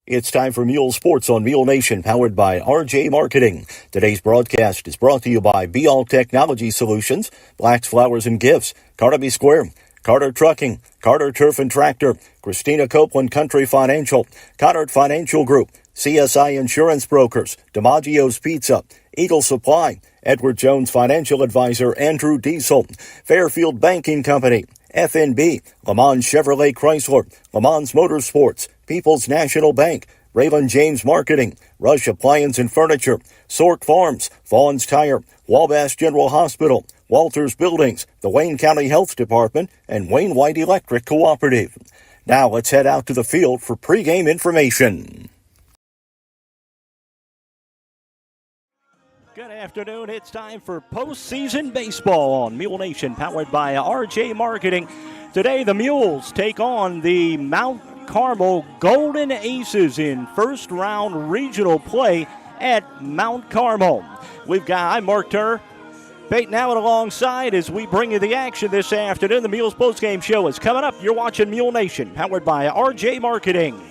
It's time for Mule Sports on Mule Nation, powered by RJ Marketing. Today's broadcast is brought to you by Be All Technology Solutions, Black's Flowers and Gifts, Carnaby Square, Carter Trucking, Carter Turf and Tractor, Christina Copeland Country Financial, Connard Financial Group, CSI Insurance Brokers, DiMaggio's Pizza, Eagle Supply, Edward Jones Financial Advisor Andrew Diesel, Fairfield Banking Company, FNB, Le Mans Chevrolet Chrysler, Le Mans Motorsports, People's National Bank, Raymond James Marketing, Rush Appliance and Furniture, Sork Farms, Vaughn's Tire, Wabash General Hospital, Walters Buildings, the Wayne County Health Department, and Wayne White Electric Cooperative. Now let's head out to the field for pregame information. Good afternoon. It's time for postseason baseball on Mule Nation, powered by RJ Marketing. Today, the Mules take on the Mt Carmel Golden Aces in first-round regional play at Mt Carmel. I'm Mark Turner. Peyton Allen alongside as we bring you the action this afternoon. The Mules postgame show is coming up. You're watching Mule Nation, powered by RJ Marketing.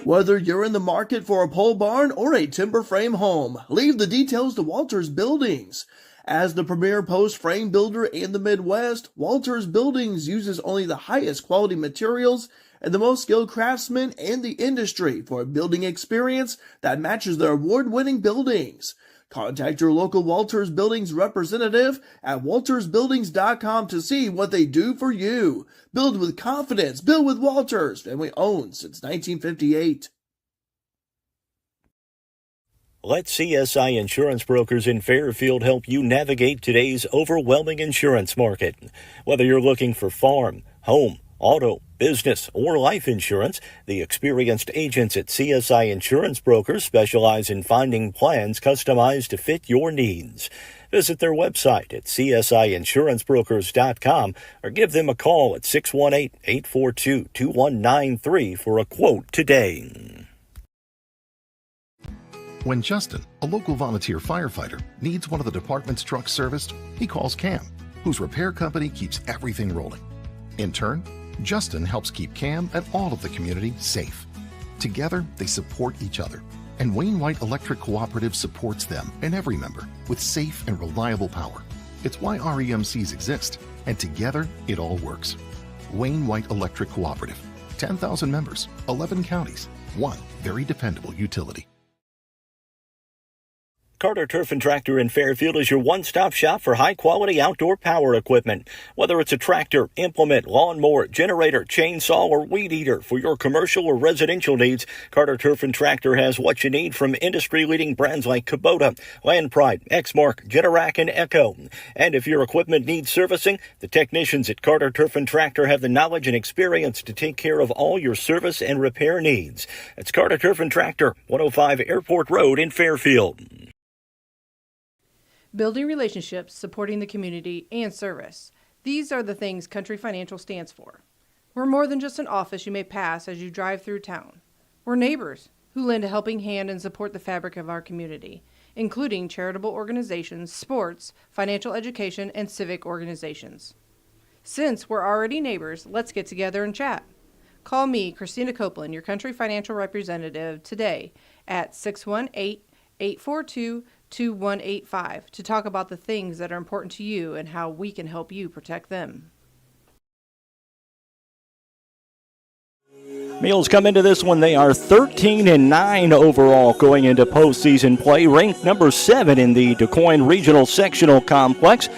Whether you're in the market for a pole barn or a timber frame home, leave the details to Walters Buildings. As the premier post frame builder in the Midwest, Walters Buildings uses only the highest quality materials and the most skilled craftsmen in the industry for a building experience that matches their award-winning buildings. Contact your local Walters Buildings representative at waltersbuildings.com to see what they do for you. Build with confidence. Build with Walters. Family owned since 1958. Let CSI Insurance Brokers in Fairfield help you navigate today's overwhelming insurance market. Whether you're looking for farm, home, auto, business, or life insurance, the experienced agents at CSI Insurance Brokers specialize in finding plans customized to fit your needs. Visit their website at csiinsurancebrokers.com or give them a call at 618-842-2193 for a quote today. When Justin, a local volunteer firefighter, needs one of the department's trucks serviced, he calls Cam, whose repair company keeps everything rolling. In turn, Justin helps keep Cam and all of the community safe. Together, they support each other, and Wayne White Electric Cooperative supports them and every member with safe and reliable power. It's why REMCs exist, and together, it all works. Wayne White Electric Cooperative, 10,000 members, 11 counties, one very dependable utility. Carter Turf and Tractor in Fairfield is your one-stop shop for high-quality outdoor power equipment. Whether it's a tractor, implement, lawnmower, generator, chainsaw, or weed eater for your commercial or residential needs, Carter Turf and Tractor has what you need from industry-leading brands like Kubota, Land Pride, Exmark, Generac, and Echo. And if your equipment needs servicing, the technicians at Carter Turf and Tractor have the knowledge and experience to take care of all your service and repair needs. It's Carter Turf and Tractor, 105 Airport Road in Fairfield. Building relationships, supporting the community, and service. These are the things Country Financial stands for. We're more than just an office you may pass as you drive through town. We're neighbors who lend a helping hand and support the fabric of our community, including charitable organizations, sports, financial education, and civic organizations. Since we're already neighbors, let's get together and chat. Call me, Christina Copeland, your Country Financial representative, today at 618-842-2185 to talk about the things that are important to you and how we can help you protect them. Mules come into this one. They are 13-9 overall going into postseason play, ranked number 7 in the DuQuoin Regional Sectional Complex.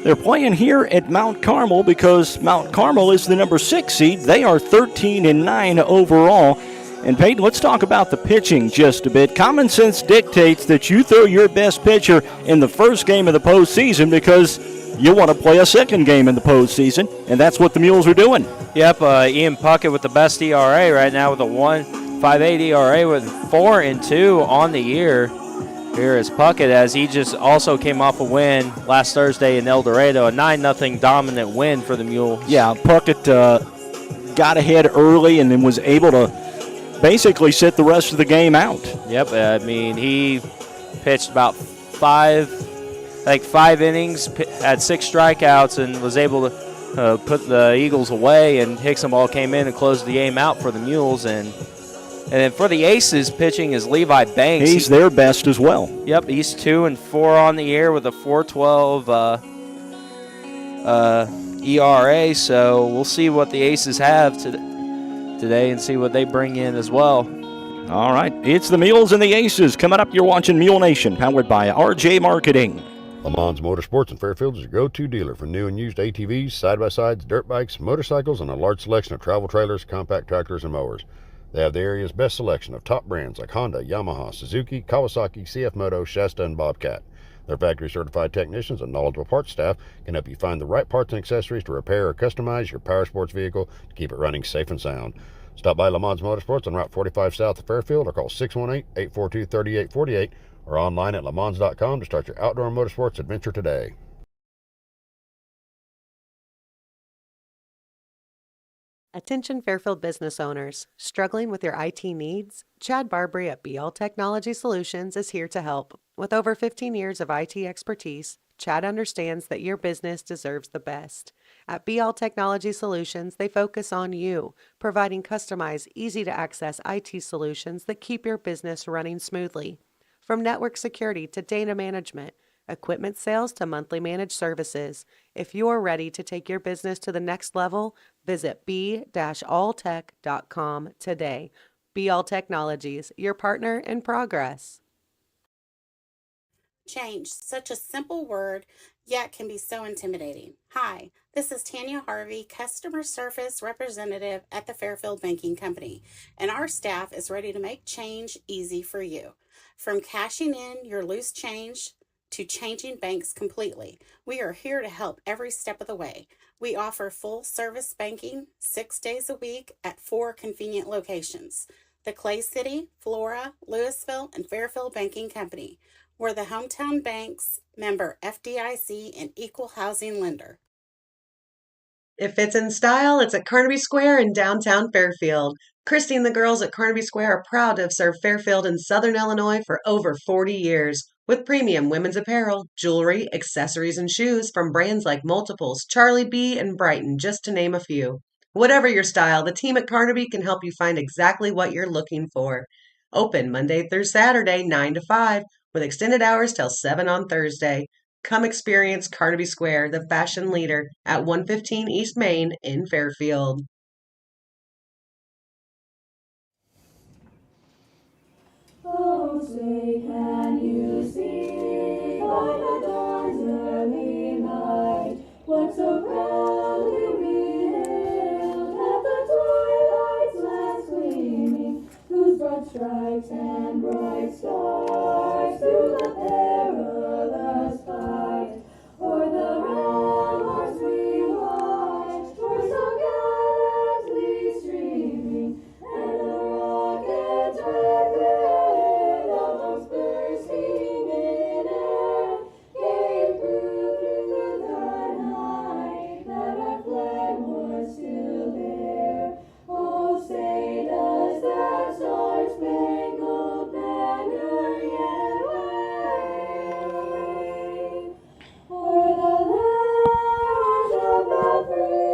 They're playing here at Mt Carmel because Mt Carmel is the number 6 seed. They are 13-9 overall. And Peyton, let's talk about the pitching just a bit. Common sense dictates that you throw your best pitcher in the first game of the postseason because you want to play a second game in the postseason, and that's what the Mules are doing. Yep, Ian Puckett with the best ERA right now with a 1.58 ERA with 4-2 on the year. Here is Puckett as he just also came off a win last Thursday in El Dorado, a 9-0 dominant win for the Mules. Yeah, Puckett got ahead early and then was able to basically sit the rest of the game out. Yep, I mean, he pitched about 5 innings, had 6 strikeouts, and was able to put the Eagles away, and Hicksonball came in and closed the game out for the Mules, and And then for the Aces, pitching is Levi Banks. He's their best as well. Yep, he's 2-4 on the year with a 4.12 ERA. So we'll see what the Aces have today and see what they bring in as well. All right, it's the Mules and the Aces. Coming up, you're watching Mule Nation, powered by RJ Marketing. Lamons Motorsports in Fairfield is your go-to dealer for new and used ATVs, side-by-sides, dirt bikes, motorcycles, and a large selection of travel trailers, compact tractors, and mowers. They have the area's best selection of top brands like Honda, Yamaha, Suzuki, Kawasaki, CF Moto, Shasta, and Bobcat. Their factory-certified technicians and knowledgeable parts staff can help you find the right parts and accessories to repair or customize your power sports vehicle to keep it running safe and sound. Stop by Lamons Motorsports on Route 45 south of Fairfield or call 618-842-3848 or online at lamons.com to start your outdoor motorsports adventure today. Attention Fairfield business owners. Struggling with your IT needs? Chad Barbary at BL Technology Solutions is here to help. With over 15 years of IT expertise, Chad understands that your business deserves the best. At BL Technology Solutions, they focus on you, providing customized, easy-to-access IT solutions that keep your business running smoothly. From network security to data management, equipment sales to monthly managed services, if you're ready to take your business to the next level, visit b-alltech.com today. BL Technologies, your partner in progress. Change, such a simple word, yet can be so intimidating. Hi, this is Tanya Harvey, Customer Service Representative at the Fairfield Banking Company, and our staff is ready to make change easy for you. From cashing in your loose change to changing banks completely, we are here to help every step of the way. We offer full-service banking 6 days a week at 4 convenient locations: the Clay City, Flora, Louisville, and Fairfield Banking Company. We're the hometown bank's member FDIC and equal housing lender. If it's in style, it's at Carnaby Square in downtown Fairfield. Christy and the girls at Carnaby Square are proud to have served Fairfield and Southern Illinois for over 40 years. With premium women's apparel, jewelry, accessories, and shoes from brands like Multiples, Charlie B., and Brighton, just to name a few. Whatever your style, the team at Carnaby can help you find exactly what you're looking for. Open Monday through Saturday, 9 to 5, with extended hours till 7 on Thursday. Come experience Carnaby Square, the fashion leader, at 115 East Main in Fairfield. Oh, say, can you see by the dawn's early light what so proudly we hailed at the twilight's last gleaming, whose broad stripes and bright stars through the perilous fight o'er the ramparts we watched were so gallantly streaming, and the rocket's red glare, the bombs bursting in air, gave proof through the night that our flag was still there. Oh, say, does that star-spangled banner yet wave o'er the land of the free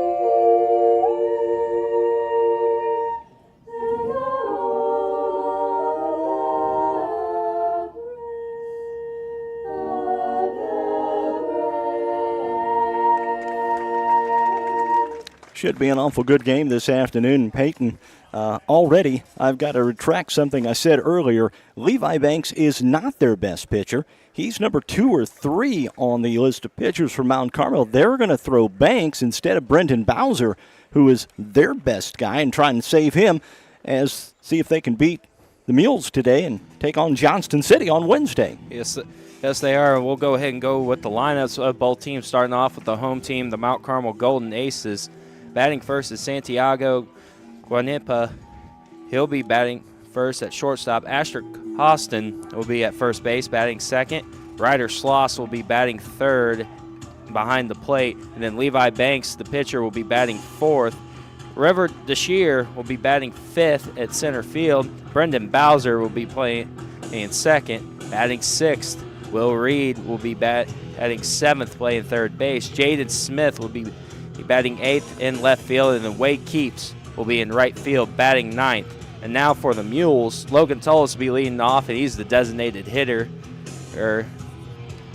and all the Should be an awful good game this afternoon. Peyton, already I've got to retract something I said earlier. Levi Banks is not their best pitcher. He's number 2 or 3 on the list of pitchers for Mt Carmel. They're going to throw Banks instead of Brendan Bowser, who is their best guy, and try and save him as see if they can beat the Mules today and take on Johnston City on Wednesday. Yes, they are. We'll go ahead and go with the lineups of both teams, starting off with the home team, the Mt Carmel Golden Aces. Batting first is Santiago Guanipa. He'll be batting first at shortstop. Asher Hostin will be at first base, batting second. Ryder Schloss will be batting third behind the plate. And then Levi Banks, the pitcher, will be batting fourth. River DeShear will be batting fifth at center field. Brendan Bowser will be playing in second. Batting sixth, Will Reed will be batting seventh, playing third base. Jaden Smith will be batting eighth in left field, and then Wade Keeps will be in right field, batting ninth. And now for the Mules, Logan Tullis will be leading off, and he's the designated hitter. Or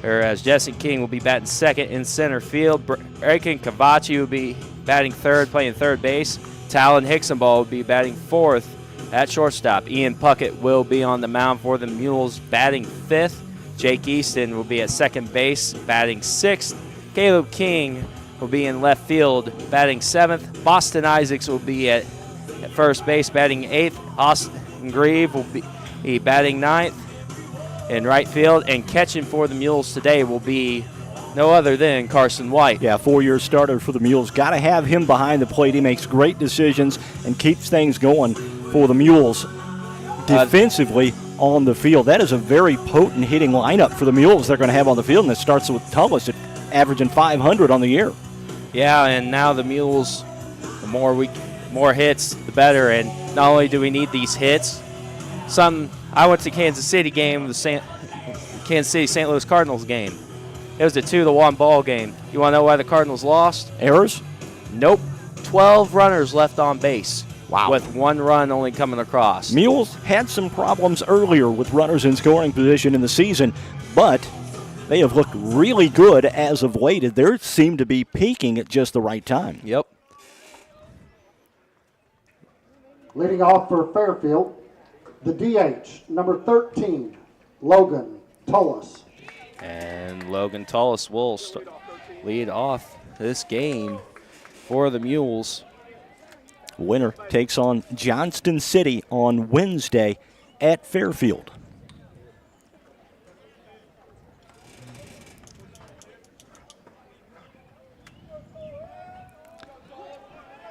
as Jesse King will be batting second in center field. Braken Cavachi will be batting third, playing third base. Talon Hicksonball will be batting fourth at shortstop. Ian Puckett will be on the mound for the Mules, batting fifth. Jake Easton will be at second base, batting sixth. Caleb King will be in left field, batting seventh. Boston Isaacs will be at first base, batting eighth. Austin Grieve will be batting ninth in right field. And catching for the Mules today will be no other than Carson White. Yeah, 4-year starter for the Mules. Got to have him behind the plate. He makes great decisions and keeps things going for the Mules defensively on the field. That is a very potent hitting lineup for the Mules they're going to have on the field, and it starts with Tullis at averaging 500 on the year. Yeah, and now the Mules, the more hits, the better. And not only do we need these hits, I went to Kansas City game, the Kansas City St. Louis Cardinals game. It was a 2-1 ball game. You want to know why the Cardinals lost? Errors? Nope. 12 runners left on base. Wow. With 1 run only coming across. Mules had some problems earlier with runners in scoring position in the season, but they have looked really good as of late. They seem to be peaking at just the right time. Yep. Leading off for Fairfield, the DH, number 13, Logan Tullis. And Logan Tullis will lead off this game for the Mules. Winner takes on Johnston City on Wednesday at Fairfield.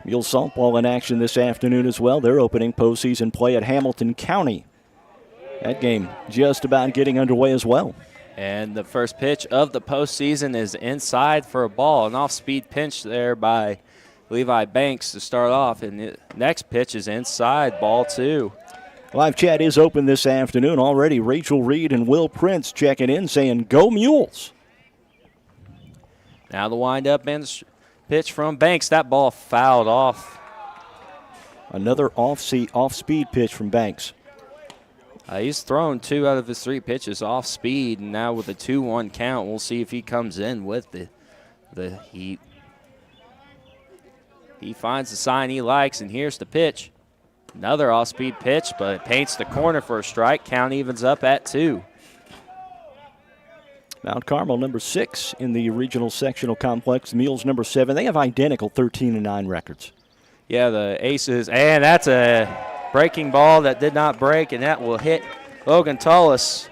Mules softball in action this afternoon as well. They're opening postseason play at Hamilton County. That game just about getting underway as well. And the first pitch of the postseason is inside for a ball. An off-speed pinch there by Levi Banks to start off. And the next pitch is inside, ball 2. Live chat is open this afternoon already. Rachel Reed and Will Prince checking in saying, "Go Mules." Now the windup and pitch from Banks. That ball fouled off. Another off-speed pitch from Banks. He's thrown 2 out of his 3 pitches off speed, and now with a 2-1 count, we'll see if he comes in with the heat. He finds the sign he likes, and here's the pitch. Another off-speed pitch, but it paints the corner for a strike. Count evens up at 2. Mt Carmel, number 6 in the regional sectional complex. Mules, number 7. They have identical 13-9 records. Yeah, the Aces, and that's a breaking ball that did not break, and that will hit Logan Tullis.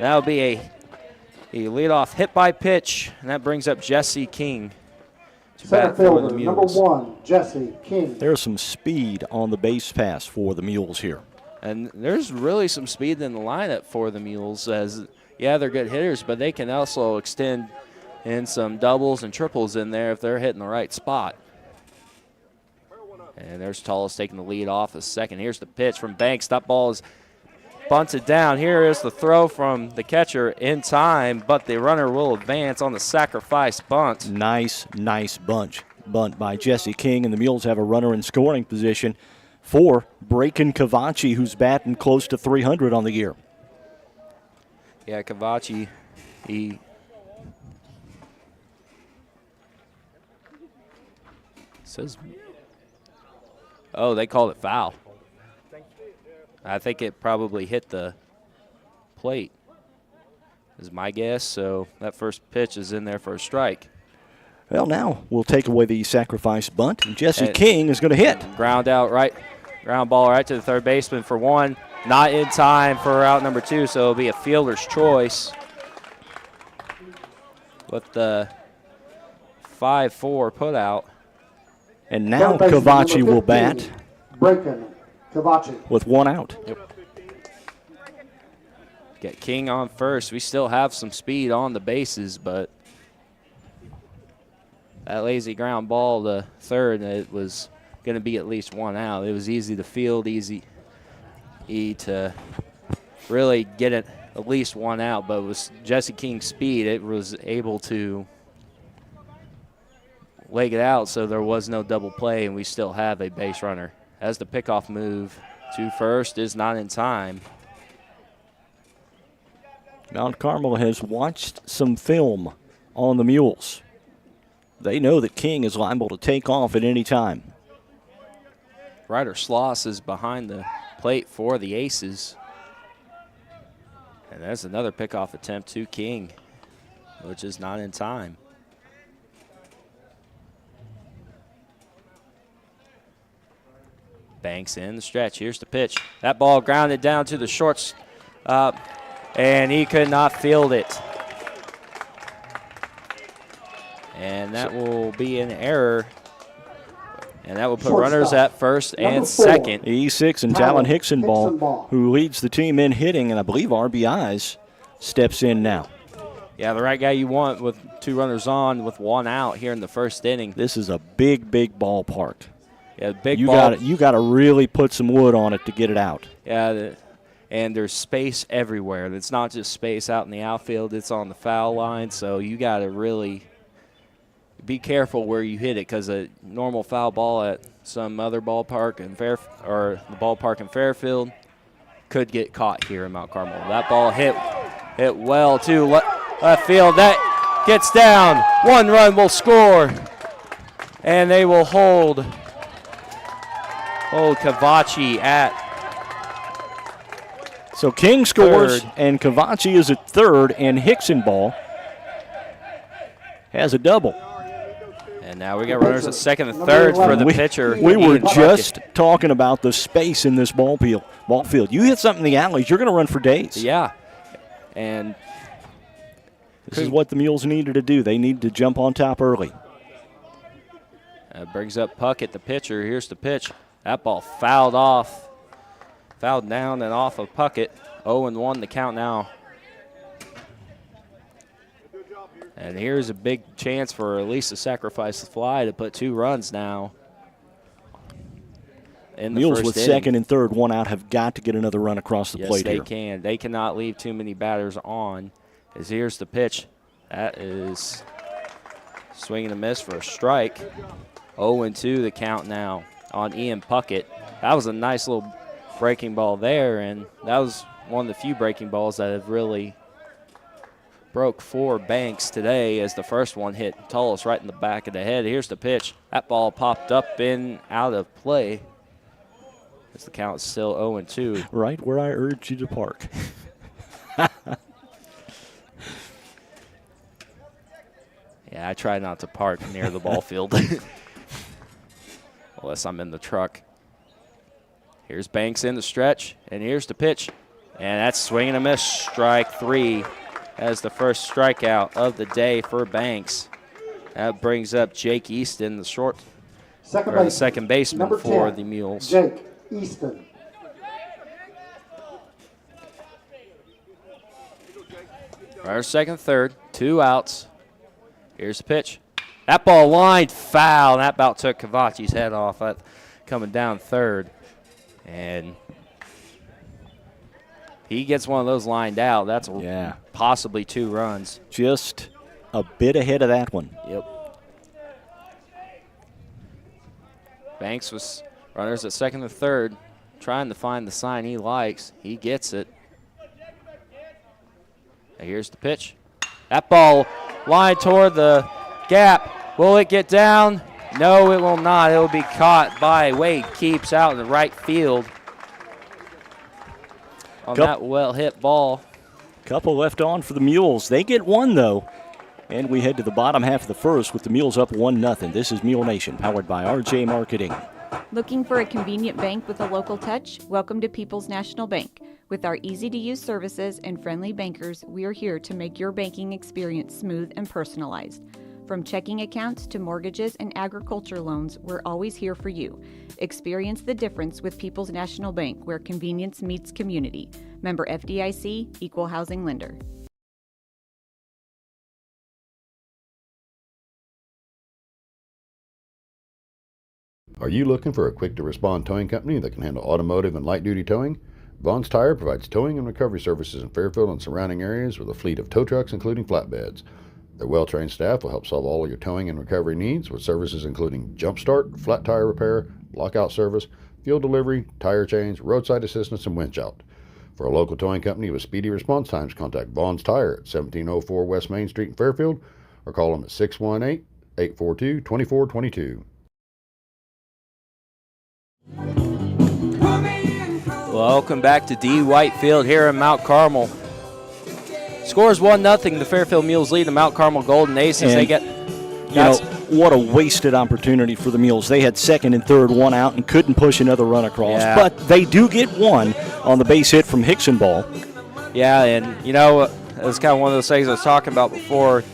That will be a leadoff hit by pitch, and that brings up Jesse King to bat for the Mules. Number 1, Jesse King. There's some speed on the base pass for the Mules here. And there's really some speed in the lineup for the Mules, as, yeah, they're good hitters, but they can also extend in some doubles and triples in there if they're hitting the right spot. And there's Tullis taking the lead off a second. Here's the pitch from Banks. That ball is bunted down. Here is the throw from the catcher in time, but the runner will advance on the sacrifice bunt. Nice bunt by Jesse King, and the Mules have a runner in scoring position for Braken Cavachi, who's batting close to 300 on the year. Yeah, Cavachi, he says, oh, they called it foul. I think it probably hit the plate, is my guess. So that first pitch is in there for a strike. Well, now we'll take away the sacrifice bunt, and Jesse King is going to hit. Ground ball right to the third baseman for 1. Not in time for out number 2, so it'll be a fielder's choice. With the 5-4 put out. And now Cavachi will bat. Braken Cavachi. With 1 out. Yep. Get King on first. We still have some speed on the bases, but that lazy ground ball to third, it was going to be at least 1 out. It was easy to field, easy to really get it at least 1 out, but with Jesse King's speed, it was able to leg it out, so there was no double play, and we still have a base runner. As the pickoff move To first is not in time. Mount Carmel has watched some film on the Mules. They know that King is liable to take off at any time. Ryder Sloss is behind the plate for the Aces. And there's another pickoff attempt to King, which is not in time. Banks in the stretch. Here's the pitch. That ball grounded down to the shorts, and he could not field it. And that will be an error. And that will put runners at first and second. E6 and Talon Hicksonball, who leads the team in hitting, and I believe RBIs, steps in now. Yeah, the right guy you want with 2 runners on with 1 out here in the first inning. This is a big, big ballpark. Yeah, big ball. You got to really put some wood on it to get it out. Yeah, and there's space everywhere. It's not just space out in the outfield. It's on the foul line, so you got to really be careful where you hit it, because a normal foul ball at some other ballpark in or the ballpark in Fairfield could get caught here in Mount Carmel. That ball hit well to left field. That gets down. 1 run will score, and they will hold Cavachi at. So King scores, third. and Cavachi is at third, and Hicksonball has a double. And now we got runners at second and third for the pitcher. We were Ian just Puckett. talking about the space in this ball field. You hit something in the alleys, you're going to run for days. Yeah. And this is what the Mules needed to do. They needed to jump on top early. Brings up Puckett, the pitcher. Here's the pitch. That ball fouled down and off of Puckett. 0-1 the count now. And here's a big chance for at least a sacrifice fly to put 2 runs now. In the Mules first with inning. second and third, 1 out, have got to get another run across the plate here. Yes, they can. They cannot leave too many batters on. As here's the pitch. That is swing and a miss for a strike. 0-2 the count now on Ian Puckett. That was a nice little breaking ball there, and that was one of the few breaking balls that have really broke for Banks today, as the first one hit Tullis right in the back of the head. Here's the pitch. That ball popped up and out of play, as the count is still 0-2. Right where I urged you to park. Yeah, I try not to park near the ball field unless I'm in the truck. Here's Banks in the stretch, and here's the pitch. And that's swing and a miss, strike 3 as the first strikeout of the day for Banks. That brings up Jake Easton, the second baseman Number for 10, the Mules. Jake Easton. Runner second, third, 2 outs. Here's the pitch. That ball lined foul. That about took Cavachi's head off coming down third. And he gets one of those lined out. That's possibly 2 runs. Just a bit ahead of that one. Yep. Banks was runners at second and third, trying to find the sign he likes. He gets it. And here's the pitch. That ball lined toward the gap. Will it get down? No, it will not. It will be caught by Wade Keeps out in the right field on that well-hit ball. Couple left on for the Mules. They get 1, though. And we head to the bottom half of the first with the Mules up 1-0. This is Mule Nation, powered by RJ Marketing. Looking for a convenient bank with a local touch? Welcome to People's National Bank. With our easy-to-use services and friendly bankers, we are here to make your banking experience smooth and personalized. From checking accounts to mortgages and agriculture loans, we're always here for you. Experience the difference with People's National Bank, where convenience meets community. Member FDIC, Equal Housing Lender. Are you looking for a quick-to-respond towing company that can handle automotive and light-duty towing? Vaughn's Tire provides towing and recovery services in Fairfield and surrounding areas with a fleet of tow trucks, including flatbeds. Their well-trained staff will help solve all of your towing and recovery needs with services including jump start, flat tire repair, lockout service, fuel delivery, tire change, roadside assistance, and winch out. For a local towing company with speedy response times, contact Vaughn's Tire at 1704 West Main Street in Fairfield or call them at 618-842-2422. Welcome back to D. White Field here in Mt Carmel. Scores 1-0. The Fairfield Mules lead the Mt Carmel Golden Aces. And, they get. What a wasted opportunity for the Mules. They had second and third, one out, and couldn't push another run across. Yeah. But they do get one on the base hit from Hickson ball. Yeah, and it was kind of one of those things I was talking about before.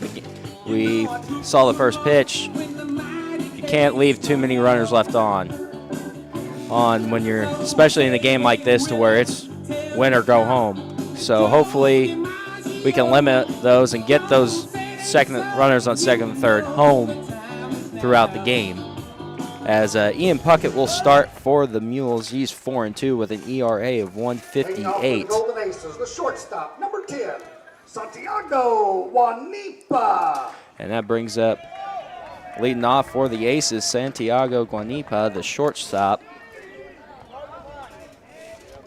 We saw the first pitch. You can't leave too many runners left on when you're, especially in a game like this, to where it's win or go home. So hopefully we can limit those and get those runners on second and third home throughout the game. As Ian Puckett will start for the Mules. He's 4-2 with an ERA of 1.58. Golden Aces, the shortstop, number 10, Santiago Guanipa. And that brings up, leading off for the Aces, Santiago Guanipa, the shortstop.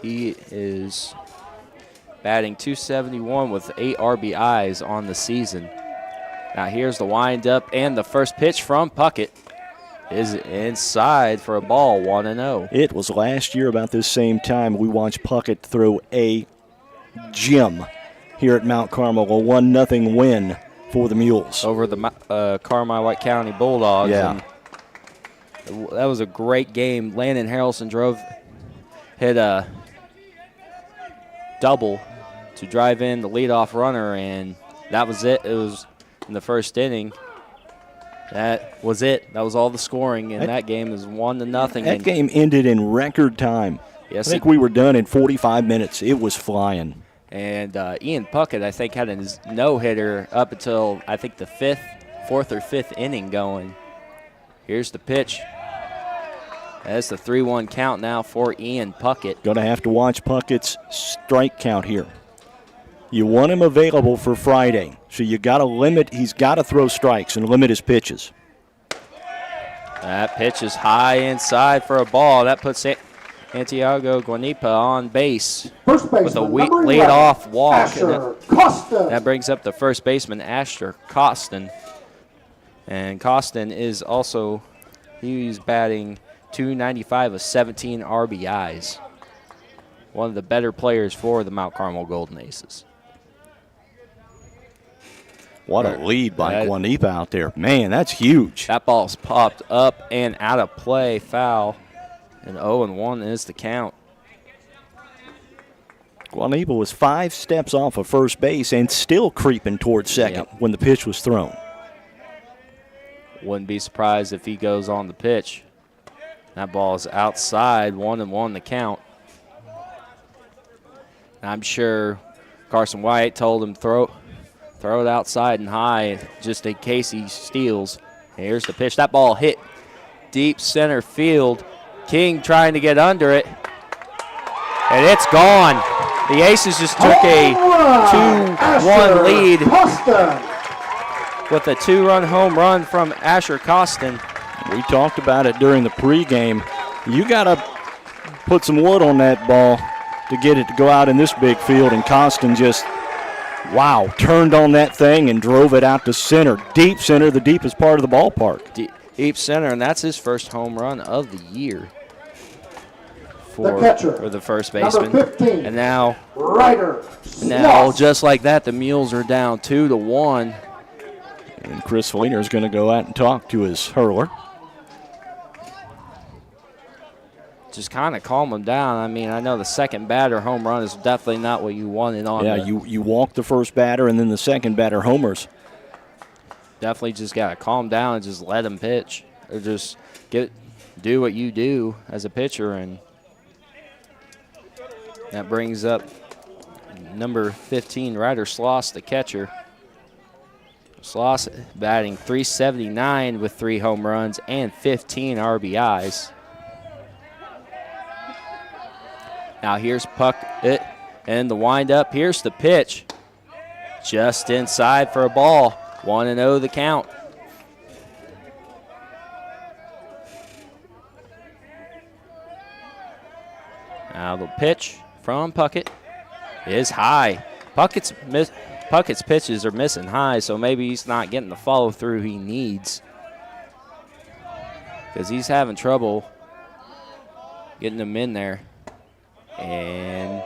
He is batting .271 with 8 RBIs on the season. Now here's the windup, and the first pitch from Puckett is inside for a ball, 1-0. It was last year about this same time we watched Puckett throw a gem here at Mt Carmel, a 1-0 win for the Mules. Over the Carmi-White County Bulldogs. Yeah. And that was a great game. Landon Harrelson hit a double to drive in the leadoff runner, and that was it. It was in the first inning. That was it. That was all the scoring in that game. It was 1-0. That game ended in record time. Yes, I think we were done in 45 minutes. It was flying. And Ian Puckett, I think, had his no-hitter up until, I think, the fourth or fifth inning going. Here's the pitch. That's the 3-1 count now for Ian Puckett. Going to have to watch Puckett's strike count here. You want him available for Friday, so you got to limit. He's got to throw strikes and limit his pitches. That pitch is high inside for a ball. That puts Santiago Guanipa on base with a lead-off walk. That brings up the first baseman, Asher Costin. And Costin is also, he's batting .295 with 17 RBIs. One of the better players for the Mt Carmel Golden Aces. What a lead by Guanipa out there. Man, that's huge. That ball's popped up and out of play, foul. And 0-1 is the count. Guanipa was 5 steps off of first base and still creeping towards second when the pitch was thrown. Wouldn't be surprised if he goes on the pitch. That ball is outside, 1-1 the count. I'm sure Carson White told him throw it outside and high just in case he steals. Here's the pitch. That ball hit deep center field. King trying to get under it. And it's gone. The Aces just took a 2-1 lead with a 2-run home run from Asher Costin. We talked about it during the pregame. You got to put some wood on that ball to get it to go out in this big field, and Costin just, turned on that thing and drove it out to center, deep center, the deepest part of the ballpark. Deep center, and that's his first home run of the year for the first baseman. 15, and now, Ryder just like that, the Mules are down 2-1. And Chris Fleener is going to go out and talk to his hurler. Just kind of calm them down. I mean, I know the second batter home run is definitely not what you wanted on. Yeah, you walk the first batter and then the second batter homers. Definitely just got to calm down and just let them pitch. Or just do what you do as a pitcher. And that brings up number 15, Ryder Sloss, the catcher. Sloss batting .379 with 3 home runs and 15 RBIs. Now here's Puckett and the windup. Here's the pitch. Just inside for a ball. 1-0 the count. Now the pitch from Puckett is high. Puckett's pitches are missing high, so maybe he's not getting the follow-through he needs because he's having trouble getting them in there. And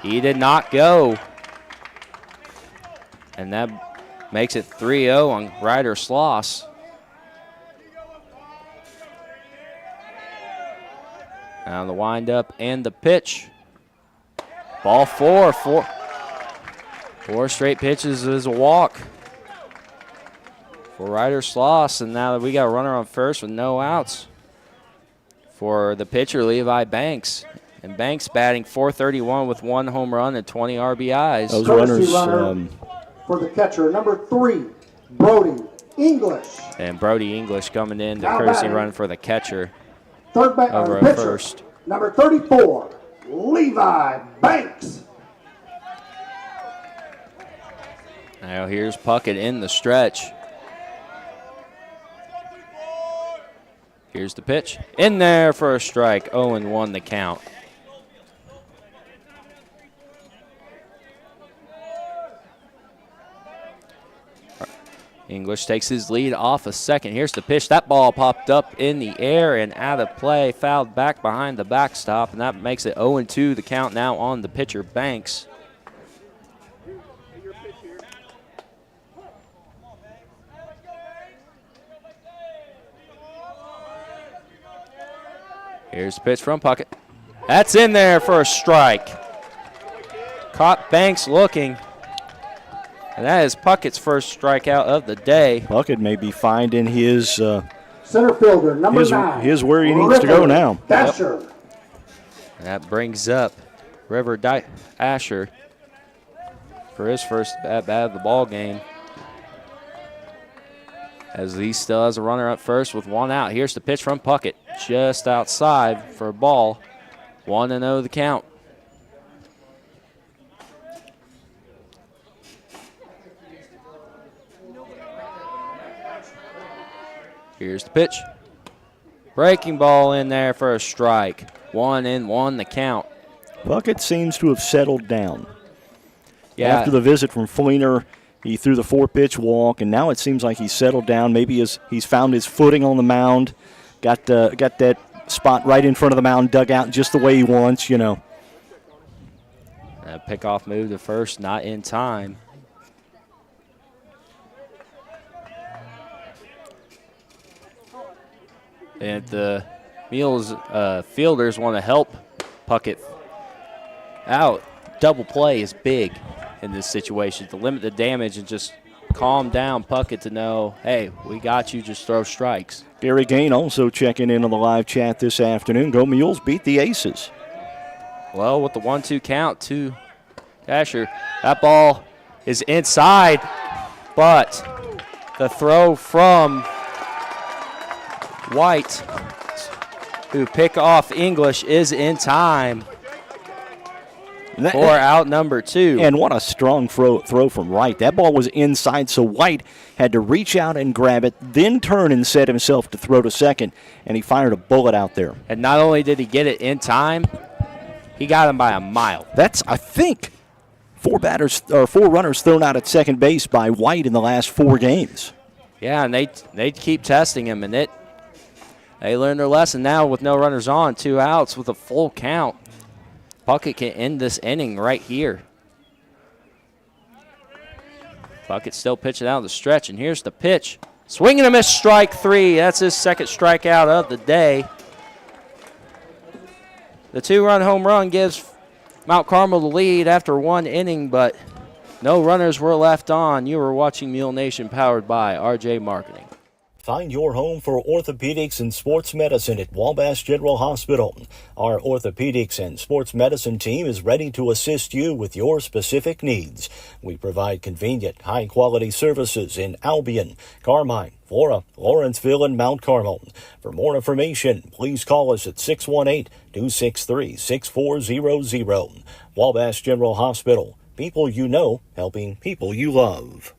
he did not go. And that makes it 3-0 on Ryder Sloss. Now the windup and the pitch. Ball four. Four straight pitches is a walk for Ryder Sloss. And now we got a runner on first with no outs for the pitcher, Levi Banks. And Banks batting .431 with 1 home run and 20 RBIs. Those Courtesy runners. runner for the catcher, number 3, Brody English. And Brody English coming in, the Now courtesy batting. run for the catcher Third over at pitcher, first. number 34, Levi Banks. Now here's Puckett in the stretch. Here's the pitch. In there for a strike. 0-1 the count. English takes his lead off a second. Here's the pitch. That ball popped up in the air and out of play, fouled back behind the backstop, and that makes it 0-2 the count now on the pitcher, Banks. Here's the pitch from Puckett. That's in there for a strike. Caught Banks looking. And that is Puckett's first strikeout of the day. Puckett may be finding his Center fielder, number 9. his where he needs to go now. Dasher. And that brings up River Asher for his first at-bat of the ball game. As he still has a runner up first with 1 out. Here's the pitch from Puckett, just outside for a ball. 1-0 the count. Here's the pitch. Breaking ball in there for a strike. 1-1 the count. Puckett seems to have settled down. Yeah. After the visit from Fleener, he threw the 4-pitch walk, and now it seems like he's settled down. Maybe he's found his footing on the mound, got that spot right in front of the mound, dug out just the way he wants, you know. A pickoff move to first, not in time. And the Mules fielders want to help Puckett out. Double play is big in this situation to limit the damage and just calm down Puckett to know, hey, we got you, just throw strikes. Gary Gain also checking in on the live chat this afternoon. Go Mules beat the Aces. Well, with the 1-2 count to Dasher, that ball is inside, but the throw from White, who pick off English, is in time for out number 2. And what a strong throw from Wright. That ball was inside, so White had to reach out and grab it, then turn and set himself to throw to second, and he fired a bullet out there. And not only did he get it in time, he got him by a mile. That's, I think, 4 runners thrown out at second base by White in the last 4 games. Yeah, and they keep testing him, and they learned their lesson now with no runners on, 2 outs with a full count. Puckett can end this inning right here. Puckett still pitching out the stretch, and here's the pitch. Swing and a miss, strike 3. That's his second strikeout of the day. The 2-run home run gives Mt Carmel the lead after 1 inning, but no runners were left on. You were watching Mule Nation, powered by RJ Marketing. Find your home for orthopedics and sports medicine at Wabash General Hospital. Our orthopedics and sports medicine team is ready to assist you with your specific needs. We provide convenient, high-quality services in Albion, Carmine, Flora, Lawrenceville, and Mount Carmel. For more information, please call us at 618-263-6400. Wabash General Hospital. People you know, helping people you love.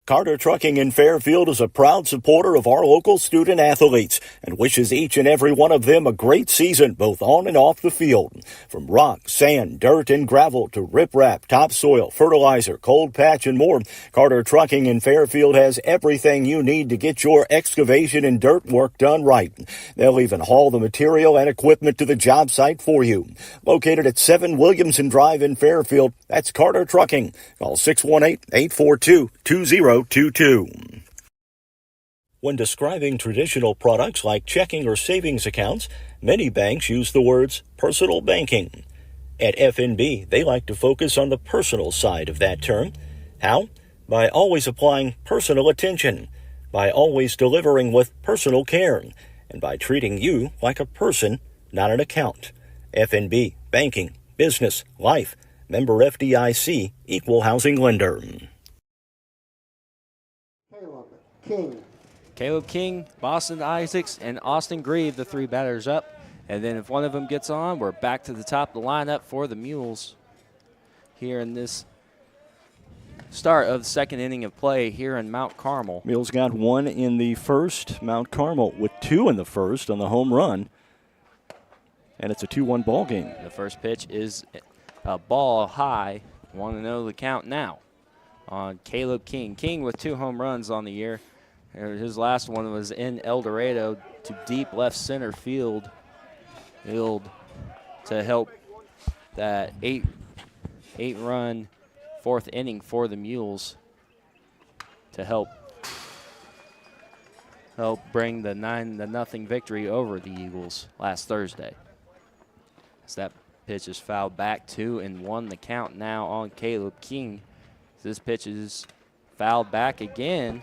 Carter Trucking in Fairfield is a proud supporter of our local student athletes and wishes each and every one of them a great season, both on and off the field. From rock, sand, dirt, and gravel to riprap, topsoil, fertilizer, cold patch, and more, Carter Trucking in Fairfield has everything you need to get your excavation and dirt work done right. They'll even haul the material and equipment to the job site for you. Located at 7 Williamson Drive in Fairfield, that's Carter Trucking. Call 618-842-2022. When describing traditional products like checking or savings accounts, many banks use the words personal banking. At FNB, they like to focus on the personal side of that term. How? By always applying personal attention, by always delivering with personal care, and by treating you like a person, not an account. FNB, banking, business, life, member FDIC, equal housing lender. Caleb King, Boston Isaacs, and Austin Grieve, the three batters up. And then if one of them gets on, we're back to the top of the lineup for the Mules here in this start of the second inning of play here in Mt Carmel. Mules got one in the first. Mt Carmel with two in the first on the home run. And it's a 2-1 ball game. The first pitch is a ball high. 1-0 the count now on Caleb King. King with 2 home runs on the year. His last one was in El Dorado to deep left center field to help that eight-run fourth inning for the Mules to help bring the 9-0 victory over the Eagles last Thursday. As that pitch is fouled back, 2-1 the count now on Caleb King. This pitch is fouled back again.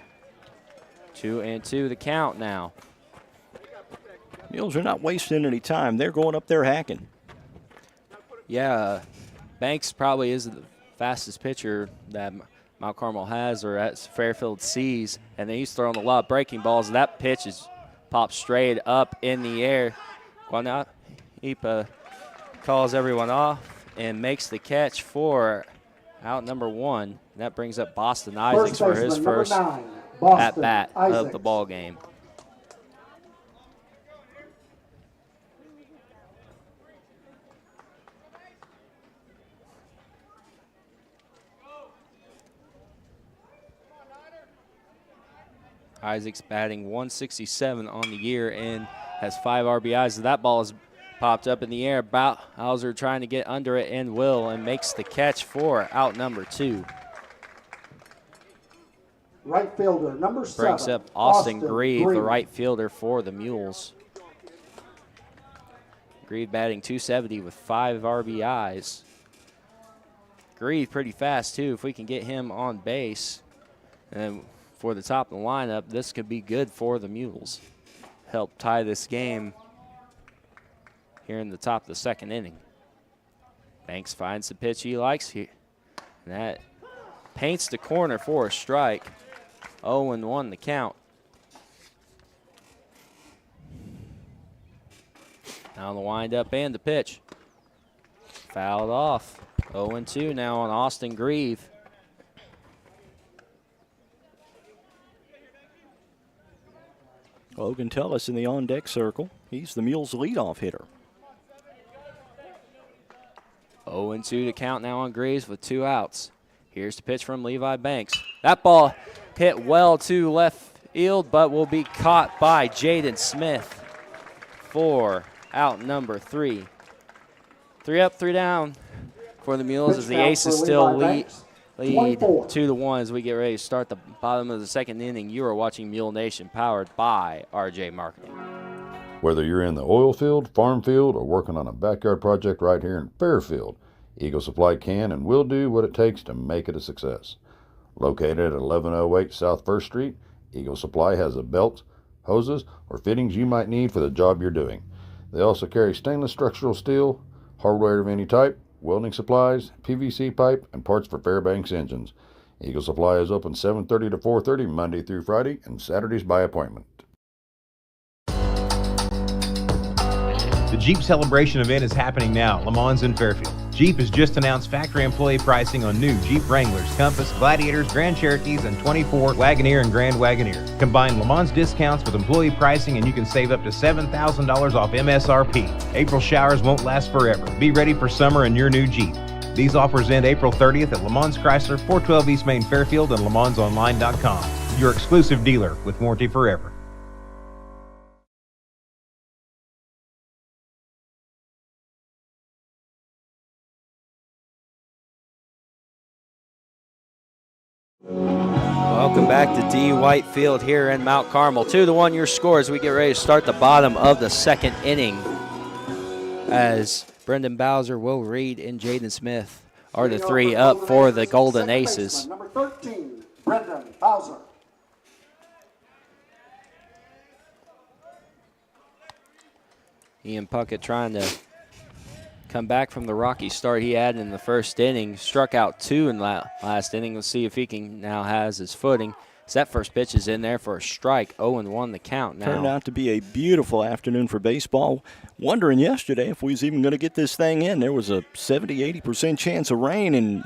2-2 the count now. Mules are not wasting any time. They're going up there hacking. Yeah, Banks probably is the fastest pitcher that Mount Carmel has or at Fairfield sees, and then he's throwing a lot of breaking balls. That pitch is popped straight up in the air. Ipa calls everyone off and makes the catch for out number 1. That brings up Boston Isaacs for his first at-bat of the ball game. Isaacs batting 167 on the year and has 5 RBIs. That ball is popped up in the air. Bauhauser trying to get under it and will, and makes the catch for out number 2. Right fielder, number 7. Brings up Austin Grieve, the right fielder for the Mules. Grieve batting 270 with 5 RBIs. Grieve pretty fast, too. If we can get him on base and for the top of the lineup, this could be good for the Mules. Help tie this game here in the top of the second inning. Banks finds the pitch he likes here. And that paints the corner for a strike. 0-1 the count. Now the windup and the pitch. Fouled off. 0-2 now on Austin Grieve. Logan Tellis in the on-deck circle. He's the Mules' leadoff hitter. 0-2 to count now on Graves with 2 outs. Here's the pitch from Levi Banks. That ball hit well to left field, but will be caught by Jaden Smith for out number 3. 3 up, 3 down for the Mules as the Aces still lead 2-1 as we get ready to start the bottom of the second inning. You are watching Mule Nation, powered by RJ Marketing. Whether you're in the oil field, farm field, or working on a backyard project right here in Fairfield, Eagle Supply can and will do what it takes to make it a success. Located at 1108 South 1st Street, Eagle Supply has the belts, hoses, or fittings you might need for the job you're doing. They also carry stainless structural steel, hardware of any type, welding supplies, PVC pipe, and parts for Fairbanks engines. Eagle Supply is open 7:30 to 4:30 Monday through Friday and Saturdays by appointment. The Jeep Celebration event is happening now, Le Mans in Fairfield. Jeep has just announced factory employee pricing on new Jeep Wranglers, Compass, Gladiators, Grand Cherokees, and 24 Wagoneer and Grand Wagoneer. Combine Le Mans discounts with employee pricing and you can save up to $7,000 off MSRP. April showers won't last forever. Be ready for summer in your new Jeep. These offers end April 30th at Le Mans Chrysler, 412 East Main Fairfield, and LeMansOnline.com. Your exclusive dealer with warranty forever. Welcome back to D. White Field here in Mount Carmel. 2-1 your score as we get ready to start the bottom of the second inning. As Brendan Bowser, Will Reed, and Jaden Smith are the three up for the Golden Aces. Number 13, Brendan Bowser. Ian Puckett trying to come back from the rocky start he had in the first inning. Struck out 2 in last inning. Let's see if he can now has his footing. So that first pitch is in there for a strike. 0-1 the count now. Turned out to be a beautiful afternoon for baseball. Wondering yesterday if we was even going to get this thing in. There was a 70-80% chance of rain, and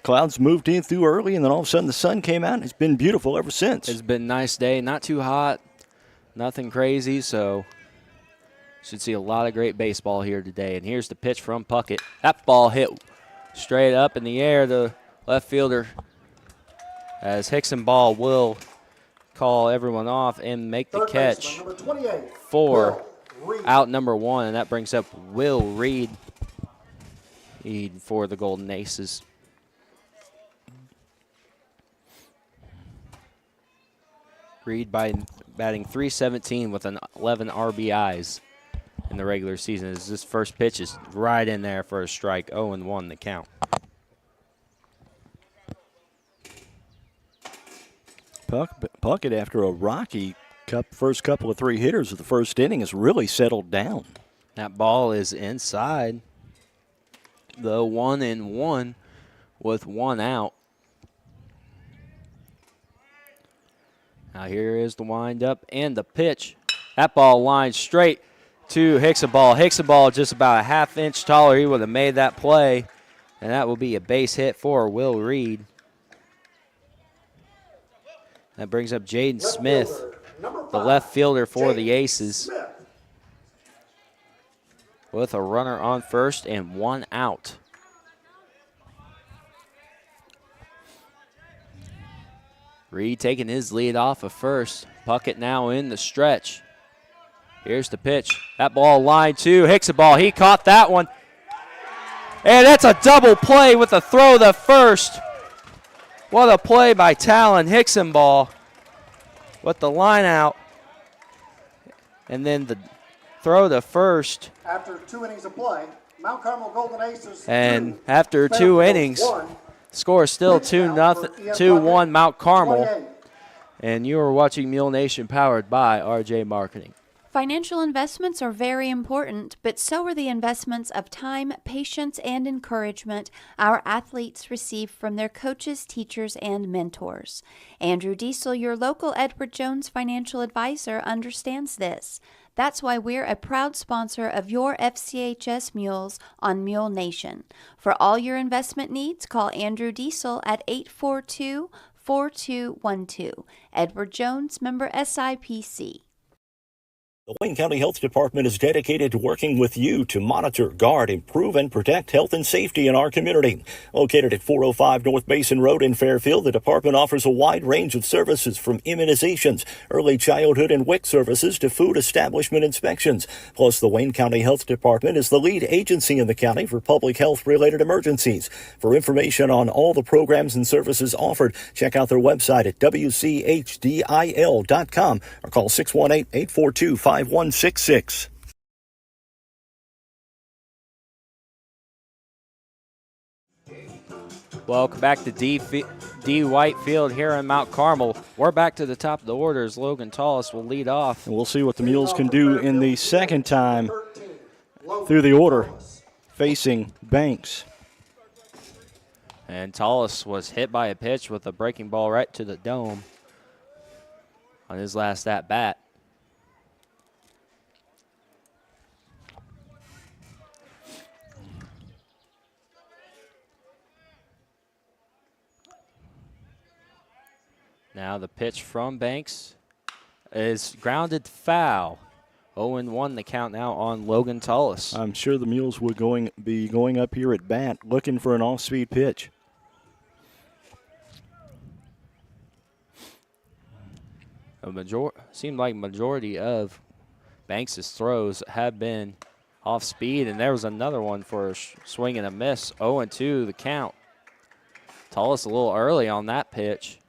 clouds moved in through early, and then all of a sudden the sun came out, and it's been beautiful ever since. It's been a nice day. Not too hot, nothing crazy, so should see a lot of great baseball here today. And here's the pitch from Puckett. That ball hit straight up in the air. The left fielder, as Hickson Ball will call everyone off and make the catch for out number 1, and that brings up Will Reed for the Golden Aces. Reed batting .317 with an 11 RBIs in the regular season. As this first pitch is right in there for a strike. 0-1 the count. Puckett, after a rocky first couple of 3 hitters of the first inning, has really settled down. That ball is inside. The 1-1 with 1 out. Now here is the windup and the pitch. That ball lined straight to Hickson Ball. Hickson Ball just about a half-inch taller. He would have made that play, and that will be a base hit for Will Reed. That brings up Jaden Smith, the left fielder for the Aces, with a runner on first and 1 out. Reed taking his lead off of first. Puckett now in the stretch. Here's the pitch. That ball line to Hickson Ball. He caught that one. And that's a double play with a throw to first. What a play by Talon Hickson Ball with the line out. And then the throw to first. After 2 innings of play, Mt Carmel Golden Aces. And after 2 innings, score is still 2-1 Mount Carmel. And you are watching Mule Nation powered by RJ Marketing. Financial investments are very important, but so are the investments of time, patience, and encouragement our athletes receive from their coaches, teachers, and mentors. Andrew Diesel, your local Edward Jones financial advisor, understands this. That's why we're a proud sponsor of your FCHS Mules on Mule Nation. For all your investment needs, call Andrew Diesel at 842-4212. Edward Jones, member SIPC. The Wayne County Health Department is dedicated to working with you to monitor, guard, improve, and protect health and safety in our community. Located at 405 North Basin Road in Fairfield, the department offers a wide range of services from immunizations, early childhood and WIC services to food establishment inspections. Plus, the Wayne County Health Department is the lead agency in the county for public health-related emergencies. For information on all the programs and services offered, check out their website at wchdil.com or call 618-842-5166. Welcome back to D. White Field here in Mount Carmel. We're back to the top of the order as Logan Tallis will lead off. And we'll see what the Mules can do in the second time through the order, facing Banks. And Tallis was hit by a pitch with a breaking ball right to the dome on his last at-bat. Now the pitch from Banks is grounded foul. 0-1 the count now on Logan Tullis. I'm sure the Mules will be going up here at bat looking for an off-speed pitch. Seemed like majority of Banks' throws have been off speed, and there was another one for a swing and a miss. 0-2 the count. Tullis a little early on that pitch.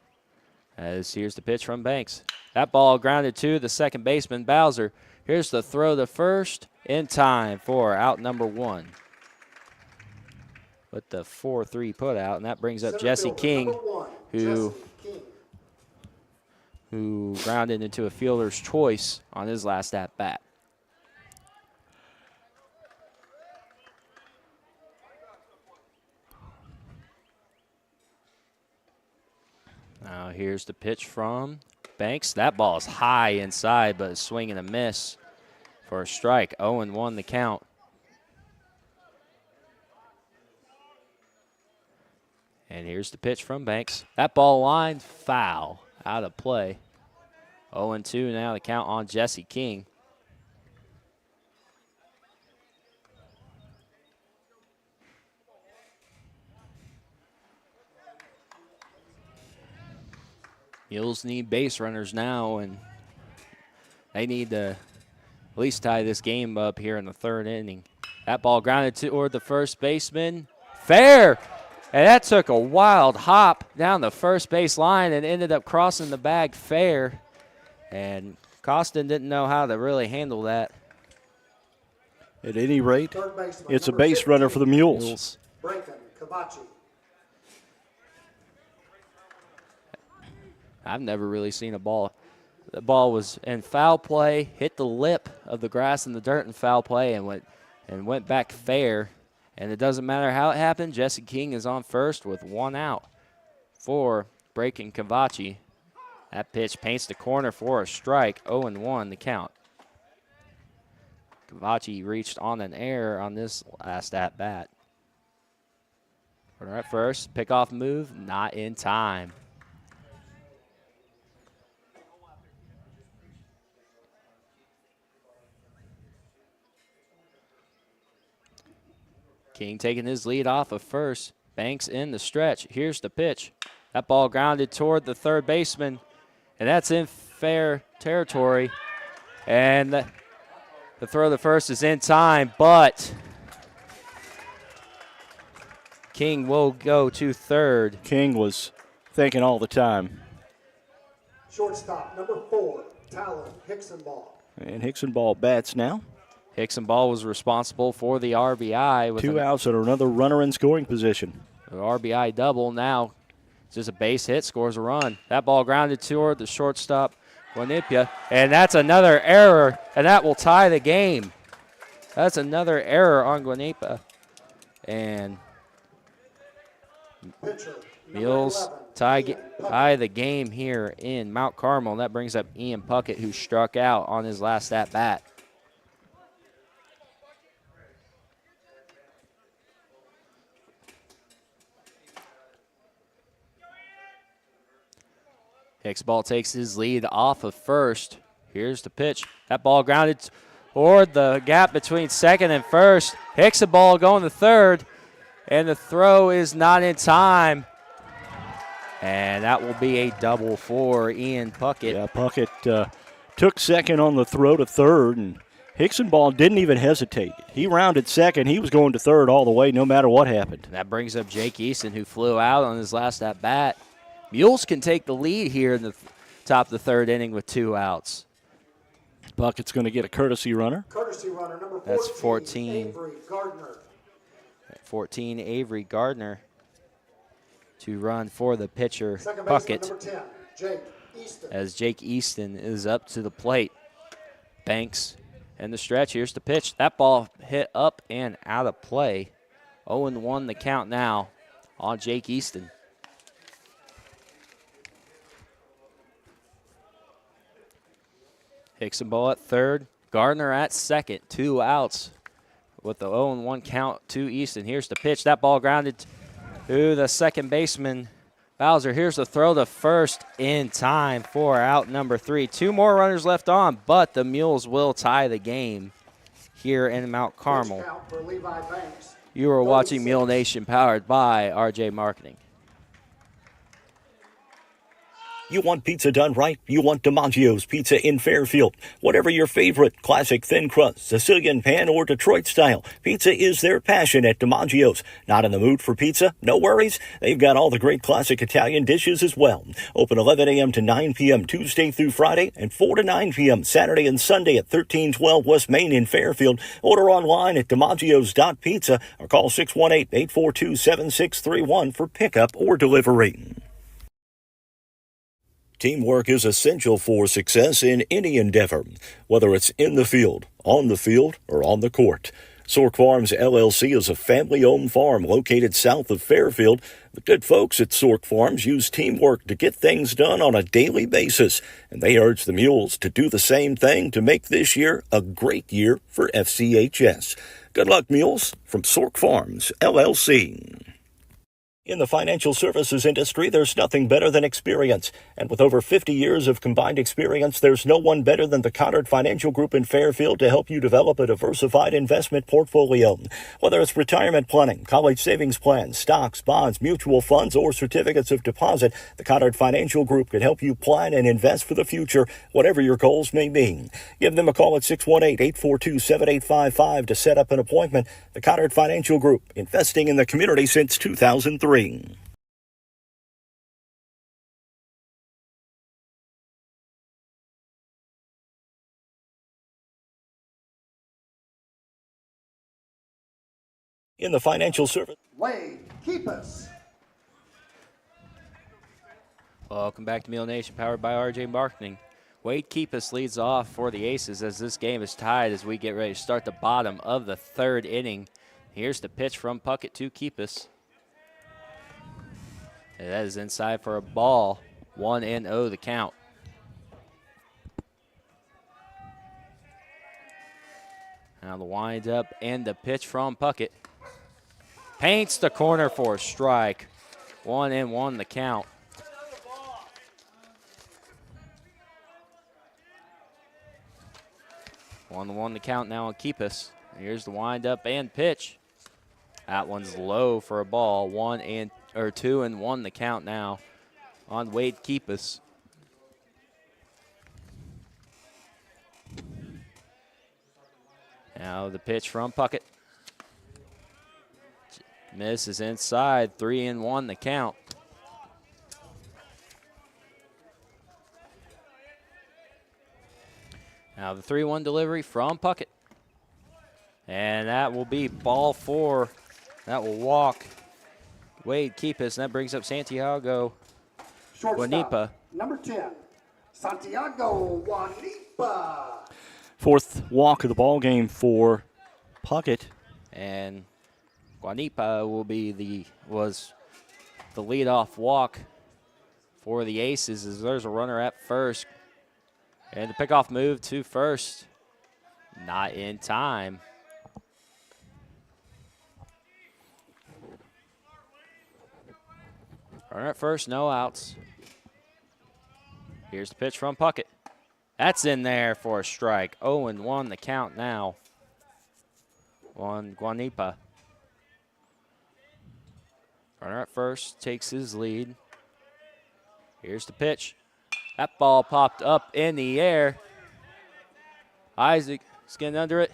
As here's the pitch from Banks. That ball grounded to the second baseman, Bowser. Here's the throw to first in time for out number 1. With the 4-3 put out, and that brings up Jesse King, who grounded into a fielder's choice on his last at-bat. Now here's the pitch from Banks. That ball is high inside, but a swing and a miss for a strike. 0-1 the count. And here's the pitch from Banks. That ball lined foul, out of play. 0-2 now the count on Jesse King. Mules need base runners now, and they need to at least tie this game up here in the third inning. That ball grounded toward the first baseman. Fair! And that took a wild hop down the first base line and ended up crossing the bag fair. And Costin didn't know how to really handle that. At any rate, it's a base runner for the Mules. I've never really seen a ball. The ball was in foul play, hit the lip of the grass in the dirt in foul play, and went back fair. And it doesn't matter how it happened. Jesse King is on first with 1 out for breaking Cavachi. That pitch paints the corner for a strike. 0-1 the count. Cavachi reached on an error on this last at bat. Runner at first, pickoff move, not in time. King taking his lead off of first. Banks in the stretch. Here's the pitch. That ball grounded toward the third baseman, and that's in fair territory. And the throw to first is in time, but King will go to third. King was thinking all the time. Shortstop, number 4, Talon Hicksonball. And Hicksonball bats now. Hicksonball was responsible for the RBI. With 2 outs and another runner in scoring position. The RBI double now. It's just a base hit, scores a run. That ball grounded toward the shortstop, Guanipia. And that's another error, and that will tie the game. That's another error on Guanipia. And Mules tie the game here in Mount Carmel. And that brings up Ian Puckett, who struck out on his last at-bat. Hicksonball takes his lead off of first. Here's the pitch. That ball grounded toward the gap between second and first. Hicksonball going to third, and the throw is not in time. And that will be a double for Ian Puckett. Yeah, Puckett took second on the throw to third, and Hicksonball didn't even hesitate. He rounded second. He was going to third all the way, no matter what happened. And that brings up Jake Easton, who flew out on his last at-bat. Mules can take the lead here in the top of the third inning with 2 outs. Puckett's going to get a courtesy runner. Courtesy runner number 14. That's 14. Avery Gardner. 14, Avery Gardner to run for the pitcher, Second Puckett. baseman, number 10, Jake Easton. As Jake Easton is up to the plate. Banks in the stretch. Here's the pitch. That ball hit up and out of play. 0-1 the count now on Jake Easton. Hicksonball at third. Gardner at second. 2 outs with the 0-1 count to Easton. Here's the pitch. That ball grounded to the second baseman, Bowser, here's the throw to first in time for out number 3. 2 more runners left on, but the Mules will tie the game here in Mount Carmel. You are watching Mule Nation, powered by RJ Marketing. You want pizza done right? You want DiMaggio's Pizza in Fairfield. Whatever your favorite, classic thin crust, Sicilian pan, or Detroit style, pizza is their passion at DiMaggio's. Not in the mood for pizza? No worries. They've got all the great classic Italian dishes as well. Open 11 a.m. to 9 p.m. Tuesday through Friday and 4 to 9 p.m. Saturday and Sunday at 1312 West Main in Fairfield. Order online at DiMaggio's.pizza or call 618-842-7631 for pickup or delivery. Teamwork is essential for success in any endeavor, whether it's in the field, on the field, or on the court. Sork Farms LLC is a family-owned farm located south of Fairfield. The good folks at Sork Farms use teamwork to get things done on a daily basis, and they urge the Mules to do the same thing to make this year a great year for FCHS. Good luck, Mules, from Sork Farms LLC. In the financial services industry, there's nothing better than experience. And with over 50 years of combined experience, there's no one better than the Connard Financial Group in Fairfield to help you develop a diversified investment portfolio. Whether it's retirement planning, college savings plans, stocks, bonds, mutual funds, or certificates of deposit, the Connard Financial Group can help you plan and invest for the future, whatever your goals may be. Give them a call at 618-842-7855 to set up an appointment. The Connard Financial Group, investing in the community since 2003. In the financial service. Wade, keep us. Welcome back to Mule Nation, powered by RJ Marketing. Wade Keepus leads off for the Aces as this game is tied as we get ready to start the bottom of the 3rd inning. Here's the pitch from Puckett to Keepus. And that is inside for a ball. 1-0 the count. Now the wind up and the pitch from Puckett. Paints the corner for a strike. 1-1 the count. One the count now on Keepus. Here's the wind up and pitch. That one's low for a ball. 2-1 the count now on Wade Keepus. Now the pitch from Puckett. Miss is inside. 3-1 the count. Now the 3-1 delivery from Puckett. And that will be ball 4. That will walk Wade Keepus, and that brings up Santiago Guanipa. Number 10, Santiago Guanipa. 4th walk of the ball game for Puckett. And Guanipa was the leadoff walk for the Aces as there's a runner at first. And the pickoff move to first. Not in time. Runner at first, no outs. Here's the pitch from Puckett. That's in there for a strike. 0-1 the count now on Guanipa. Runner at first takes his lead. Here's the pitch. That ball popped up in the air. Isaac is getting under it.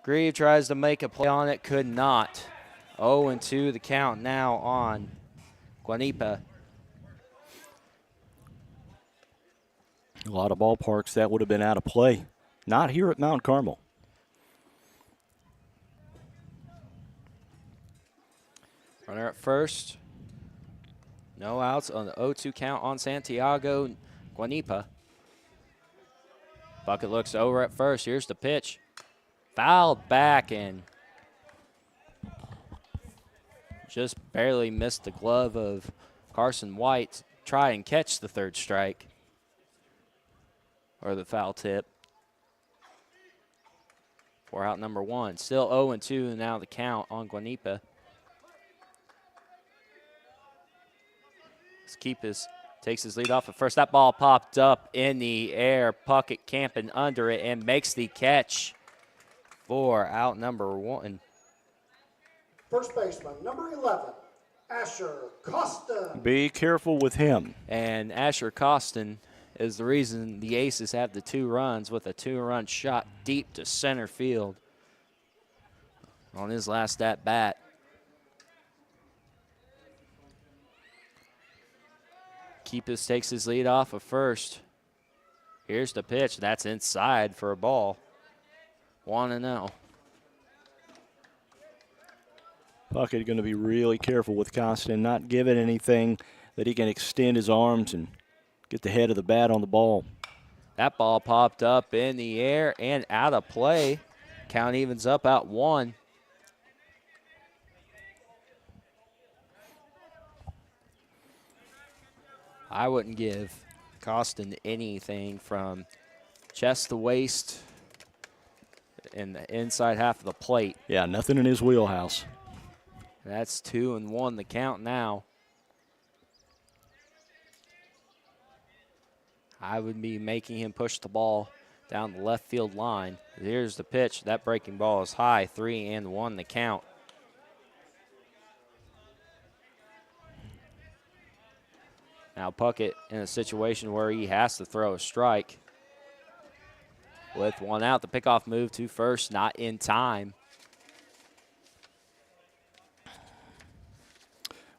Grieve tries to make a play on it, could not. 0-2 the count now on Guanipa. A lot of ballparks that would have been out of play. Not here at Mount Carmel. Runner at first. No outs on the 0-2 count on Santiago Guanipa. Puckett looks over at first. Here's the pitch. Fouled back and just barely missed the glove of Carson White. Try and catch the 3rd strike. Or the foul tip. For out number 1. Still 0-2 now the count on Guanipa. Keepis takes his lead off at first. That ball popped up in the air. Puckett camping under it and makes the catch for out number 1. First baseman, number 11, Asher Costin. Be careful with him. And Asher Costin is the reason the Aces have the 2 runs with a 2-run shot deep to center field on his last at bat. Keepis takes his lead off of first. Here's the pitch. That's inside for a ball. 1-0. Puckett going to be really careful with Costin, not give it anything that he can extend his arms and get the head of the bat on the ball. That ball popped up in the air and out of play. Count evens up at 1. I wouldn't give Costin anything from chest to waist and the inside half of the plate. Yeah, nothing in his wheelhouse. That's 2-1 the count now. I would be making him push the ball down the left field line. Here's the pitch. That breaking ball is high. 3-1 the count. Now Puckett in a situation where he has to throw a strike. With 1 out, the pickoff move to first, not in time.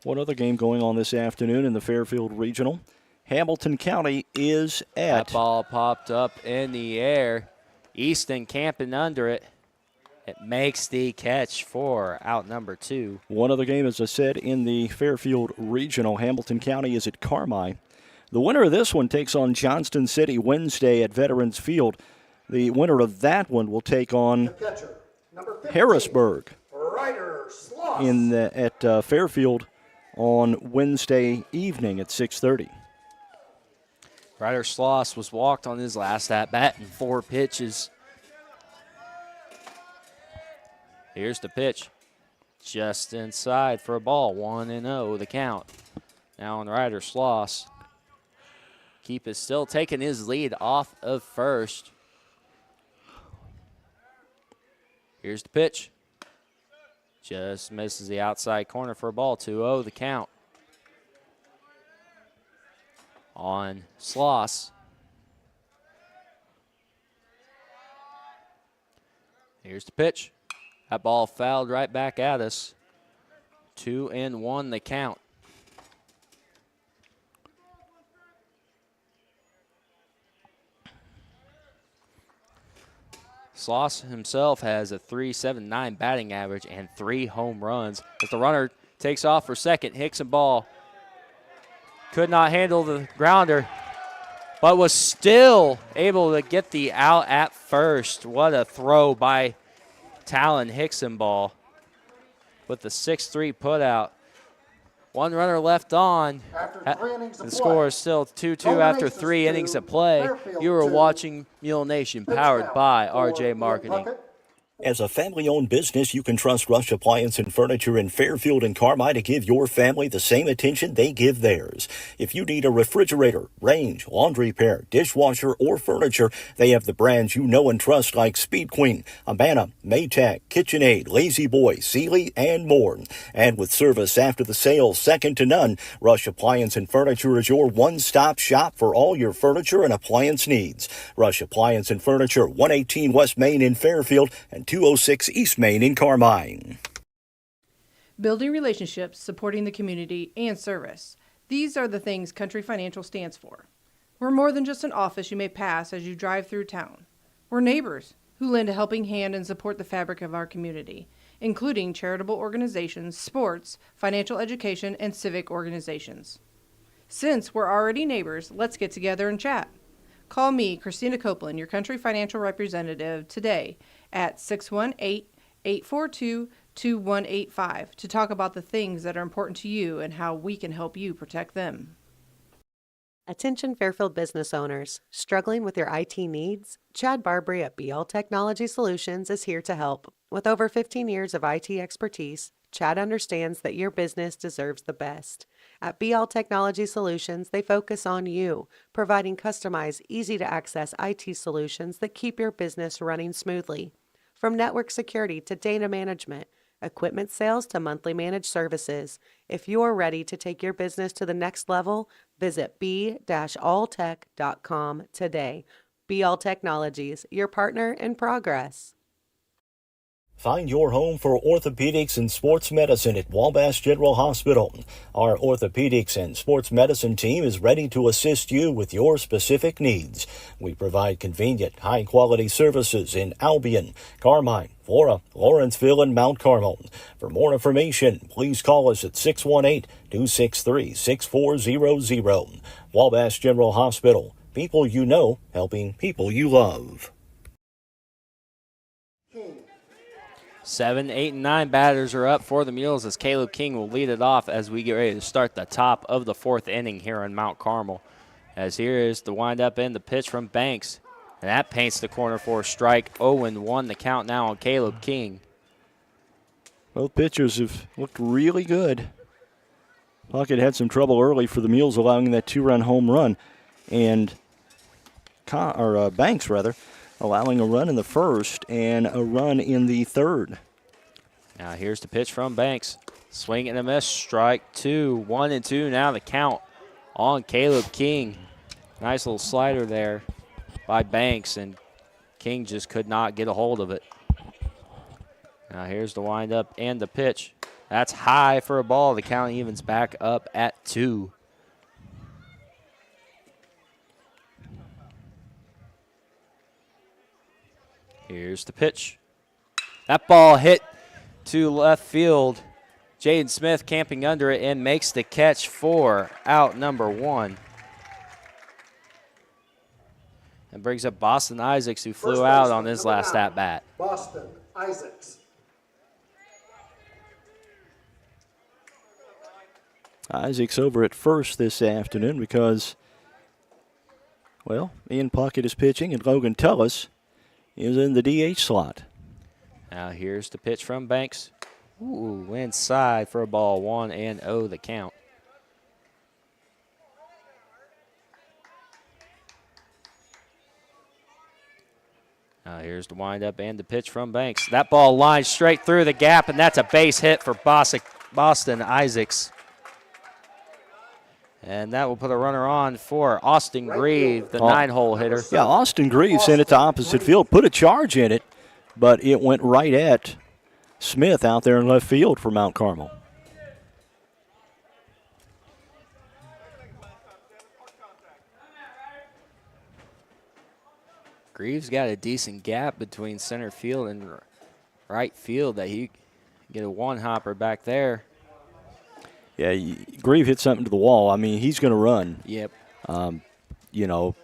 One other game going on this afternoon in the Fairfield Regional. Hamilton County is at. That ball popped up in the air. Easton camping under it. It makes the catch for out number 2. One other game, as I said, in the Fairfield Regional. Hamilton County is at Carmi. The winner of this one takes on Johnston City Wednesday at Veterans Field. The winner of that one will take on Catcher, number 15, Harrisburg Ryder Sloss. at Fairfield on Wednesday evening at 6:30. Ryder Sloss was walked on his last at-bat in 4 pitches. Here's the pitch. Just inside for a ball. 1-0 the count. Now on Ryder Sloss. Keepis still taking his lead off of first. Here's the pitch. Just misses the outside corner for a ball. 2-0 the count. On Sloss. Here's the pitch. That ball fouled right back at us. 2-1 the count. Sloss himself has a .379 batting average and 3 home runs. As the runner takes off for second, Hickson ball could not handle the grounder, but was still able to get the out at first. What a throw by Talon Hickson ball with the 6-3 put out. 1 runner left on. The score is still 2-2 after 3 innings of play. You are watching Mule Nation, powered by RJ Marketing. As a family-owned business, you can trust Rush Appliance and Furniture in Fairfield and Carmi to give your family the same attention they give theirs. If you need a refrigerator, range, laundry pair, dishwasher, or furniture, they have the brands you know and trust like Speed Queen, Amana, Maytag, KitchenAid, Lazy Boy, Sealy, and more. And with service after the sale second to none, Rush Appliance and Furniture is your one-stop shop for all your furniture and appliance needs. Rush Appliance and Furniture, 118 West Main in Fairfield and 206 East Main in Carmine. Building relationships, supporting the community, and service. These are the things Country Financial stands for. We're more than just an office you may pass as you drive through town. We're neighbors who lend a helping hand and support the fabric of our community, including charitable organizations, sports, financial education, and civic organizations. Since we're already neighbors, let's get together and chat. Call me, Christina Copeland, your Country Financial representative, today at 618-842-2185 to talk about the things that are important to you and how we can help you protect them. Attention Fairfield business owners. Struggling with your IT needs? Chad Barbary at BL Technology Solutions is here to help. With over 15 years of IT expertise, Chad understands that your business deserves the best. At BL Technology Solutions, they focus on you, providing customized, easy-to-access IT solutions that keep your business running smoothly. From network security to data management, equipment sales to monthly managed services, if you're ready to take your business to the next level, visit b-alltech.com today. BL Technologies, your partner in progress. Find your home for orthopedics and sports medicine at Wabash General Hospital. Our orthopedics and sports medicine team is ready to assist you with your specific needs. We provide convenient, high-quality services in Albion, Carmine, Flora, Lawrenceville, and Mount Carmel. For more information, please call us at 618-263-6400. Wabash General Hospital. People you know, helping people you love. 7, 8, and 9 batters are up for the Mules as Caleb King will lead it off as we get ready to start the top of the 4th inning here in Mount Carmel. As here is the windup and the pitch from Banks. And that paints the corner for a strike. 0-1 the count now on Caleb King. Both pitchers have looked really good. Puckett had some trouble early for the Mules, allowing that 2-run home run. And Banks, allowing a run in the first and a run in the third. Now here's the pitch from Banks. Swing and a miss, strike 2. 1-2 now the count on Caleb King. Nice little slider there by Banks, and King just could not get a hold of it. Now here's the windup and the pitch. That's high for a ball. The count evens back up at 2. Here's the pitch. That ball hit to left field. Jaden Smith camping under it and makes the catch for out number 1. And brings up Boston Isaacs, who flew out on his last at-bat. Boston Isaacs. Isaacs over at first this afternoon because, well, Ian Puckett is pitching and Logan Tullis is in the DH slot. Now here's the pitch from Banks. Ooh, inside for a ball. 1-0 the count. Now here's the windup and the pitch from Banks. That ball lines straight through the gap, and that's a base hit for Boston Isaacs. And that will put a runner on for Austin Grieve, the 9-hole hitter. Yeah, Austin Grieve sent it to opposite field, put a charge in it, but it went right at Smith out there in left field for Mount Carmel. Greaves got a decent gap between center field and right field that he can get a one-hopper back there. Yeah, Grieve hit something to the wall. I mean, he's going to run. Yep. You know.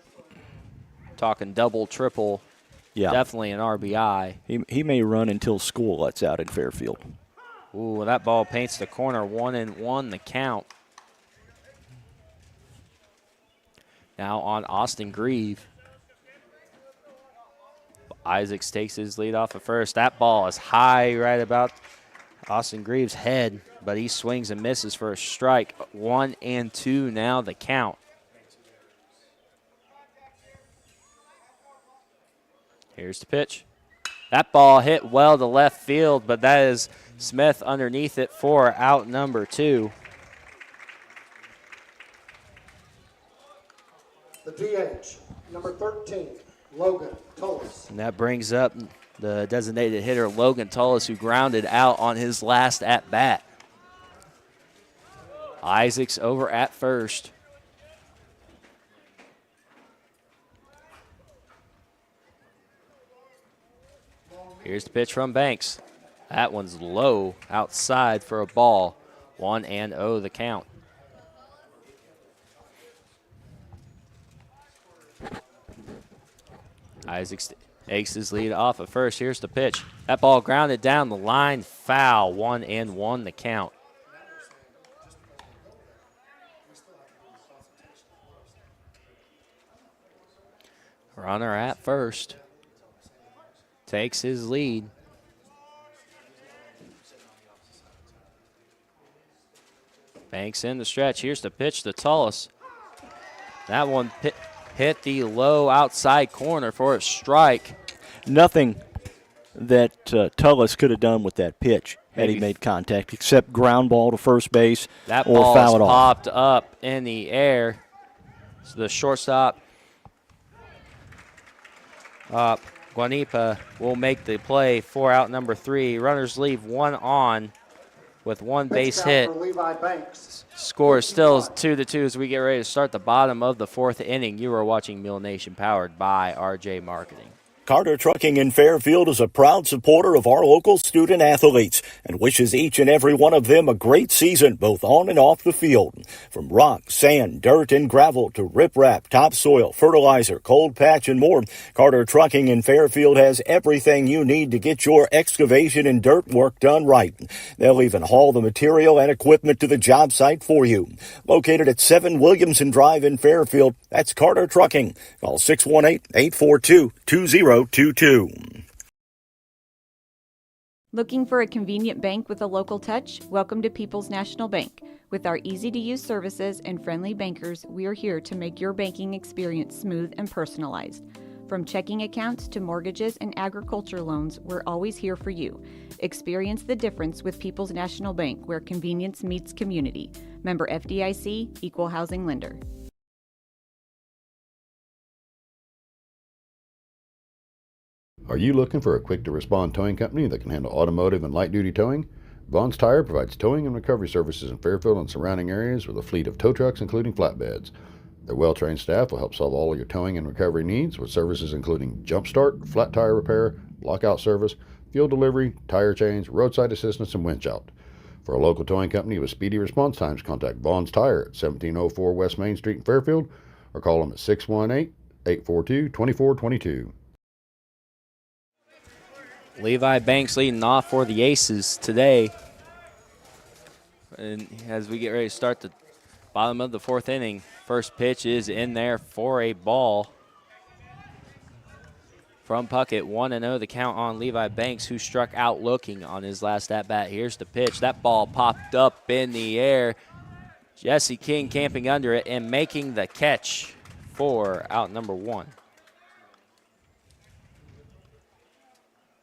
Talking double, triple. Yeah. Definitely an RBI. He may run until school lets out in Fairfield. Ooh, that ball paints the corner. 1-1 the count. Now on Austin Grieve. Isaacs takes his lead off at first. That ball is high right about Austin Grieve's head, but he swings and misses for a strike. 1-2 now the count. Here's the pitch. That ball hit well to left field, but that is Smith underneath it for out number 2. The DH, number 13, Logan Tullis. And that brings up the designated hitter, Logan Tullis, who grounded out on his last at-bat. Isaacs over at first. Here's the pitch from Banks. That one's low outside for a ball. 1-0 the count. Isaacs takes his lead off at first. Here's the pitch. That ball grounded down the line. Foul. 1-1 the count. Runner at first. Takes his lead. Banks in the stretch. Here's the pitch to Tullis. That one hit the low outside corner for a strike. Nothing that Tullis could have done with that pitch had he made contact, except ground ball to first base that or ball foul is it off. popped up in the air. So the shortstop, Guanipa, will make the play for out number 3. Runners leave 1 on with 1 base hit. Score is still 2-2 as we get ready to start the bottom of the 4th inning. You are watching Mule Nation, powered by RJ Marketing. Carter Trucking in Fairfield is a proud supporter of our local student athletes and wishes each and every one of them a great season, both on and off the field. From rock, sand, dirt, and gravel to riprap, topsoil, fertilizer, cold patch, and more, Carter Trucking in Fairfield has everything you need to get your excavation and dirt work done right. They'll even haul the material and equipment to the job site for you. Located at 7 Williamson Drive in Fairfield, that's Carter Trucking. Call 618-842-2022. Looking for a convenient bank with a local touch? Welcome to People's National Bank. With our easy-to-use services and friendly bankers, we are here to make your banking experience smooth and personalized. From checking accounts to mortgages and agriculture loans, we're always here for you. Experience the difference with People's National Bank, where convenience meets community. Member FDIC, Equal Housing Lender. Are you looking for a quick-to-respond towing company that can handle automotive and light-duty towing? Vaughn's Tire provides towing and recovery services in Fairfield and surrounding areas with a fleet of tow trucks, including flatbeds. Their well-trained staff will help solve all of your towing and recovery needs with services including jump start, flat tire repair, lockout service, fuel delivery, tire change, roadside assistance, and winch out. For a local towing company with speedy response times, contact Vaughn's Tire at 1704 West Main Street in Fairfield or call them at 618-842-2422. Levi Banks leading off for the Aces today. And as we get ready to start the bottom of the 4th inning, first pitch is in there for a ball from Puckett. 1-0 the count on Levi Banks, who struck out looking on his last at-bat. Here's the pitch. That ball popped up in the air. Jesse King camping under it and making the catch for out number 1.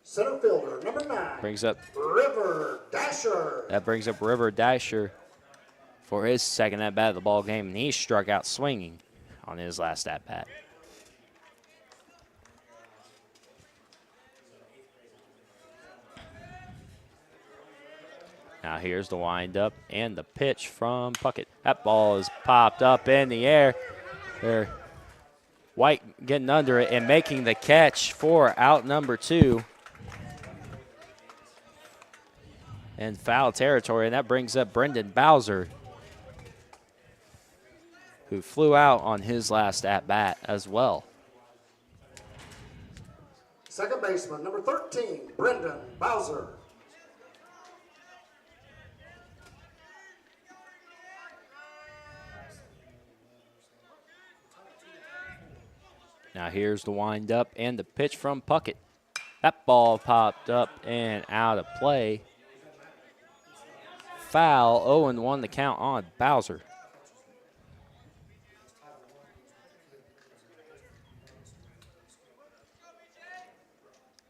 Center fielder, number 9. Brings up River Dasher. That brings up River Dasher for his second at-bat of the ball game, and he struck out swinging on his last at-bat. Now here's the windup and the pitch from Puckett. That ball is popped up in the air. There, White getting under it and making the catch for out number 2. And foul territory, and that brings up Brendan Bowser, who flew out on his last at-bat as well. Second baseman, number 13, Brendan Bowser. Now here's the windup and the pitch from Puckett. That ball popped up and out of play. Foul, 0-1 the count on Bowser.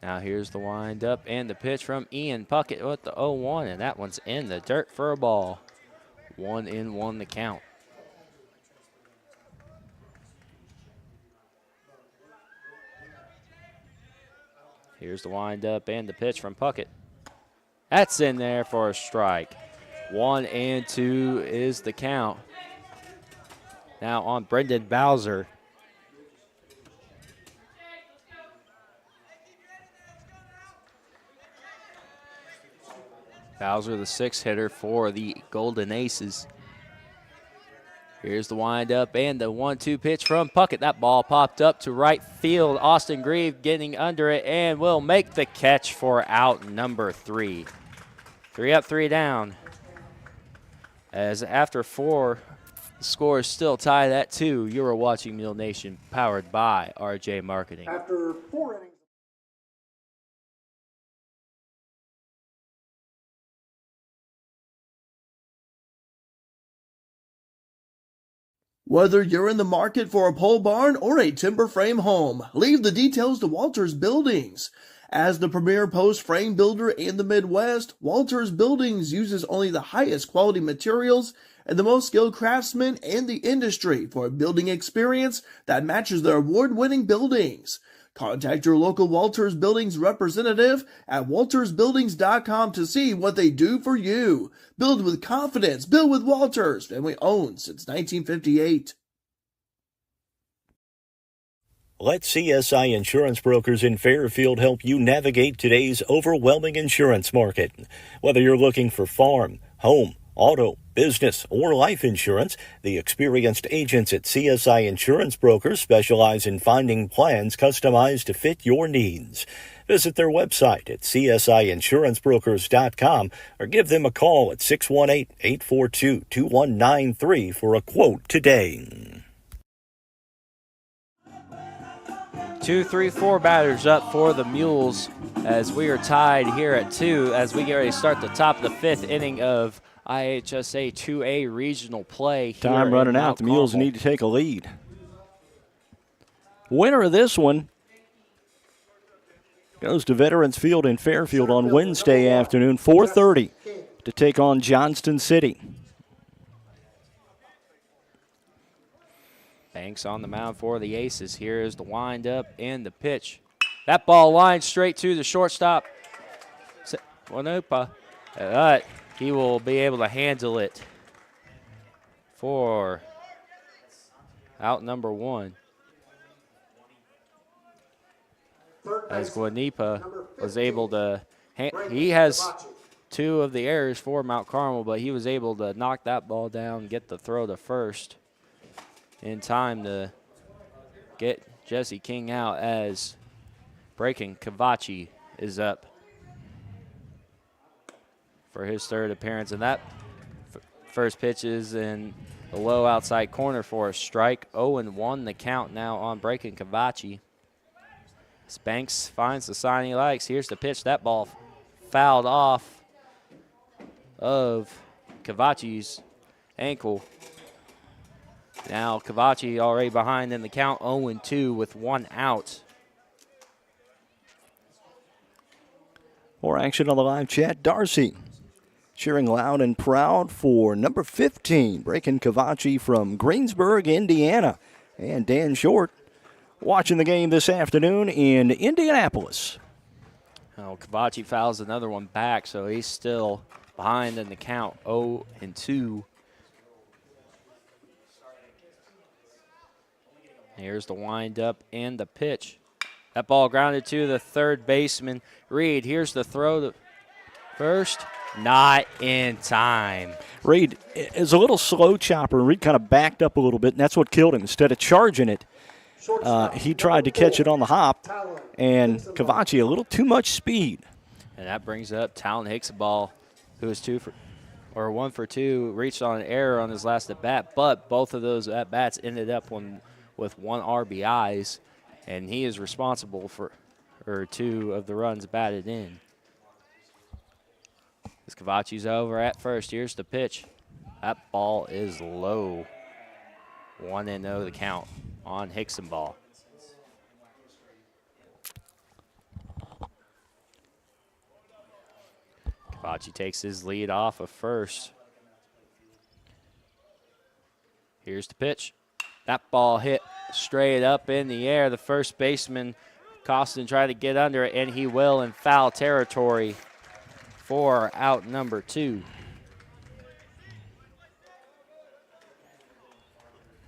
Now here's the windup and the pitch from Ian Puckett with the 0-1, and that one's in the dirt for a ball. 1-1 the count. Here's the windup and the pitch from Puckett. That's in there for a strike. 1-2 is the count. Now on Brendan Bowser. Bowser, the 6th hitter for the Golden Aces. Here's the windup and the 1-2 pitch from Puckett. That ball popped up to right field. Austin Grieve getting under it and will make the catch for out number 3. 3 up, 3 down. As after 4, the score is still tied at 2. You are watching Mule Nation, powered by RJ Marketing. After 4 innings. Whether you're in the market for a pole barn or a timber frame home, leave the details to Walters Buildings. As the premier post frame builder in the Midwest, Walters Buildings uses only the highest quality materials and the most skilled craftsmen in the industry for a building experience that matches their award-winning buildings. Contact your local Walters Buildings representative at waltersbuildings.com to see what they do for you. Build with confidence. Build with Walters. Family owned since 1958. Let CSI Insurance Brokers in Fairfield help you navigate today's overwhelming insurance market. Whether you're looking for farm, home, auto, business, or life insurance, the experienced agents at CSI Insurance Brokers specialize in finding plans customized to fit your needs. Visit their website at csiinsurancebrokers.com or give them a call at 618-842-2193 for a quote today. 2, 3, 4 batters up for the Mules as we are tied here at 2 as we get ready to start the top of the 5th inning of IHSA 2A regional play. Time running out. The Mules need to take a lead. Winner of this one goes to Veterans Field in Fairfield on Wednesday afternoon, 4:30, to take on Johnston City. Banks on the mound for the Aces. Here is the windup and the pitch. That ball lined straight to the shortstop. Wanupa. He will be able to handle it for out number 1. As Guanipa was able to, he has 2 of the errors for Mt Carmel, but he was able to knock that ball down, get the throw to first in time to get Jesse King out as Braken Cavachi is up for his 3rd appearance. And that first pitch is in the low outside corner for a strike. 0-1 the count now on Braken Cavachi. Banks finds the sign he likes. Here's the pitch. That ball fouled off of Cavachi's ankle. Now Cavachi already behind in the count, 0-2 with 1 out. More action on the live chat. Darcy cheering loud and proud for number 15, Braken Cavachi from Greensburg, Indiana. And Dan Short watching the game this afternoon in Indianapolis. Oh, Cavachi fouls another one back, so he's still behind in the count, 0-2. Here's the windup and the pitch. That ball grounded to the 3rd baseman, Reed. Here's the throw to first. Not in time. Reed is a little slow chopper. Reed kind of backed up a little bit, and that's what killed him. Instead of charging it, he tried to catch it on the hop, and Cavachi a little too much speed. And that brings up Talon Hicksaball, who is 1 for 2, reached on an error on his last at-bat, but both of those at-bats ended up with 1 RBIs, and he is responsible for 2 of the runs batted in. As Cavachi's over at first, here's the pitch. That ball is low. 1-0 the count on Hicksaball. Cavachi takes his lead off of first. Here's the pitch. That ball hit straight up in the air. The first baseman, Costin, tried to get under it, and he will in foul territory for out number 2.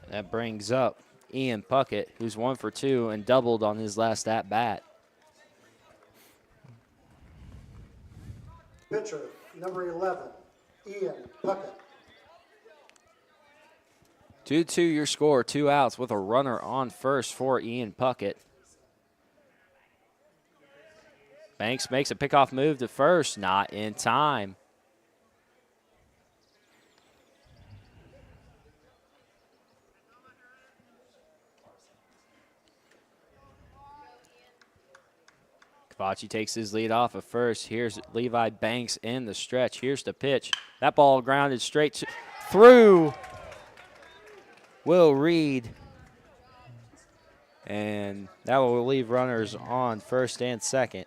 That brings up Ian Puckett, who's 1 for 2 and doubled on his last at-bat. Pitcher, number 11, Ian Puckett. 2-2 your score, 2 outs with a runner on first for Ian Puckett. Banks makes a pickoff move to first, not in time. Cavachi takes his lead off of first. Here's Levi Banks in the stretch. Here's the pitch. That ball grounded straight through Will Reed. And that will leave runners on first and second.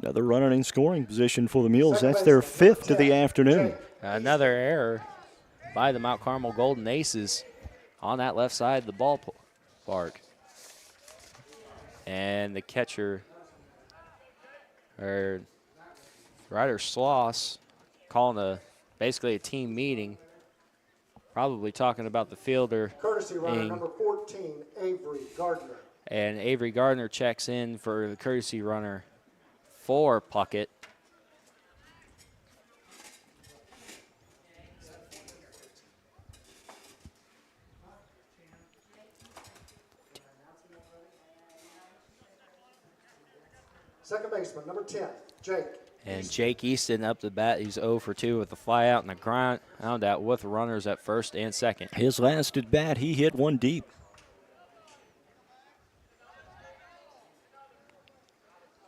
Another runner in scoring position for the Mules. That's their 5th of the afternoon. Another error by the Mt Carmel Golden Aces on that left side of the ballpark. And the catcher, or Ryder Sloss, calling basically a team meeting, probably talking about the fielder. Courtesy runner number 14, Avery Gardner. And Avery Gardner checks in for the courtesy runner for Puckett. Second baseman, number 10, Jake. And Jake Easton up the bat. He's 0 for 2 with a fly out and a ground out with runners at first and second. His last at bat, he hit one deep.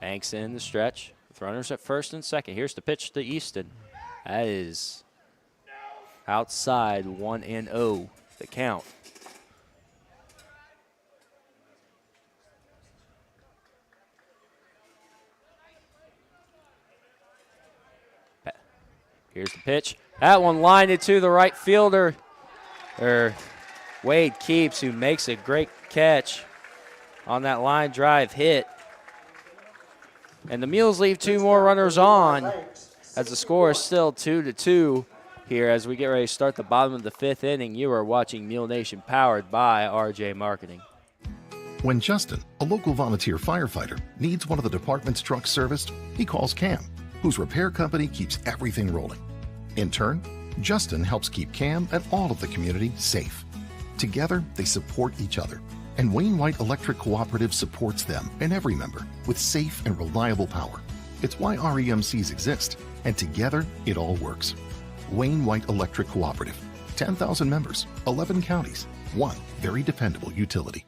Banks in the stretch with runners at first and second. Here's the pitch to Easton. That is outside, 1-0 the count. Here's the pitch. That one lined it to the right fielder. Wade Keeps, who makes a great catch on that line drive hit. And the Mules leave 2 more runners on as the score is still 2-2 here as we get ready to start the bottom of the 5th inning. You are watching Mule Nation powered by RJ Marketing. When Justin, a local volunteer firefighter, needs one of the department's trucks serviced, he calls Cam, whose repair company keeps everything rolling. In turn, Justin helps keep Cam and all of the community safe. Together, they support each other, and Wayne White Electric Cooperative supports them and every member with safe and reliable power. It's why REMCs exist, and together, it all works. Wayne White Electric Cooperative, 10,000 members, 11 counties, one very dependable utility.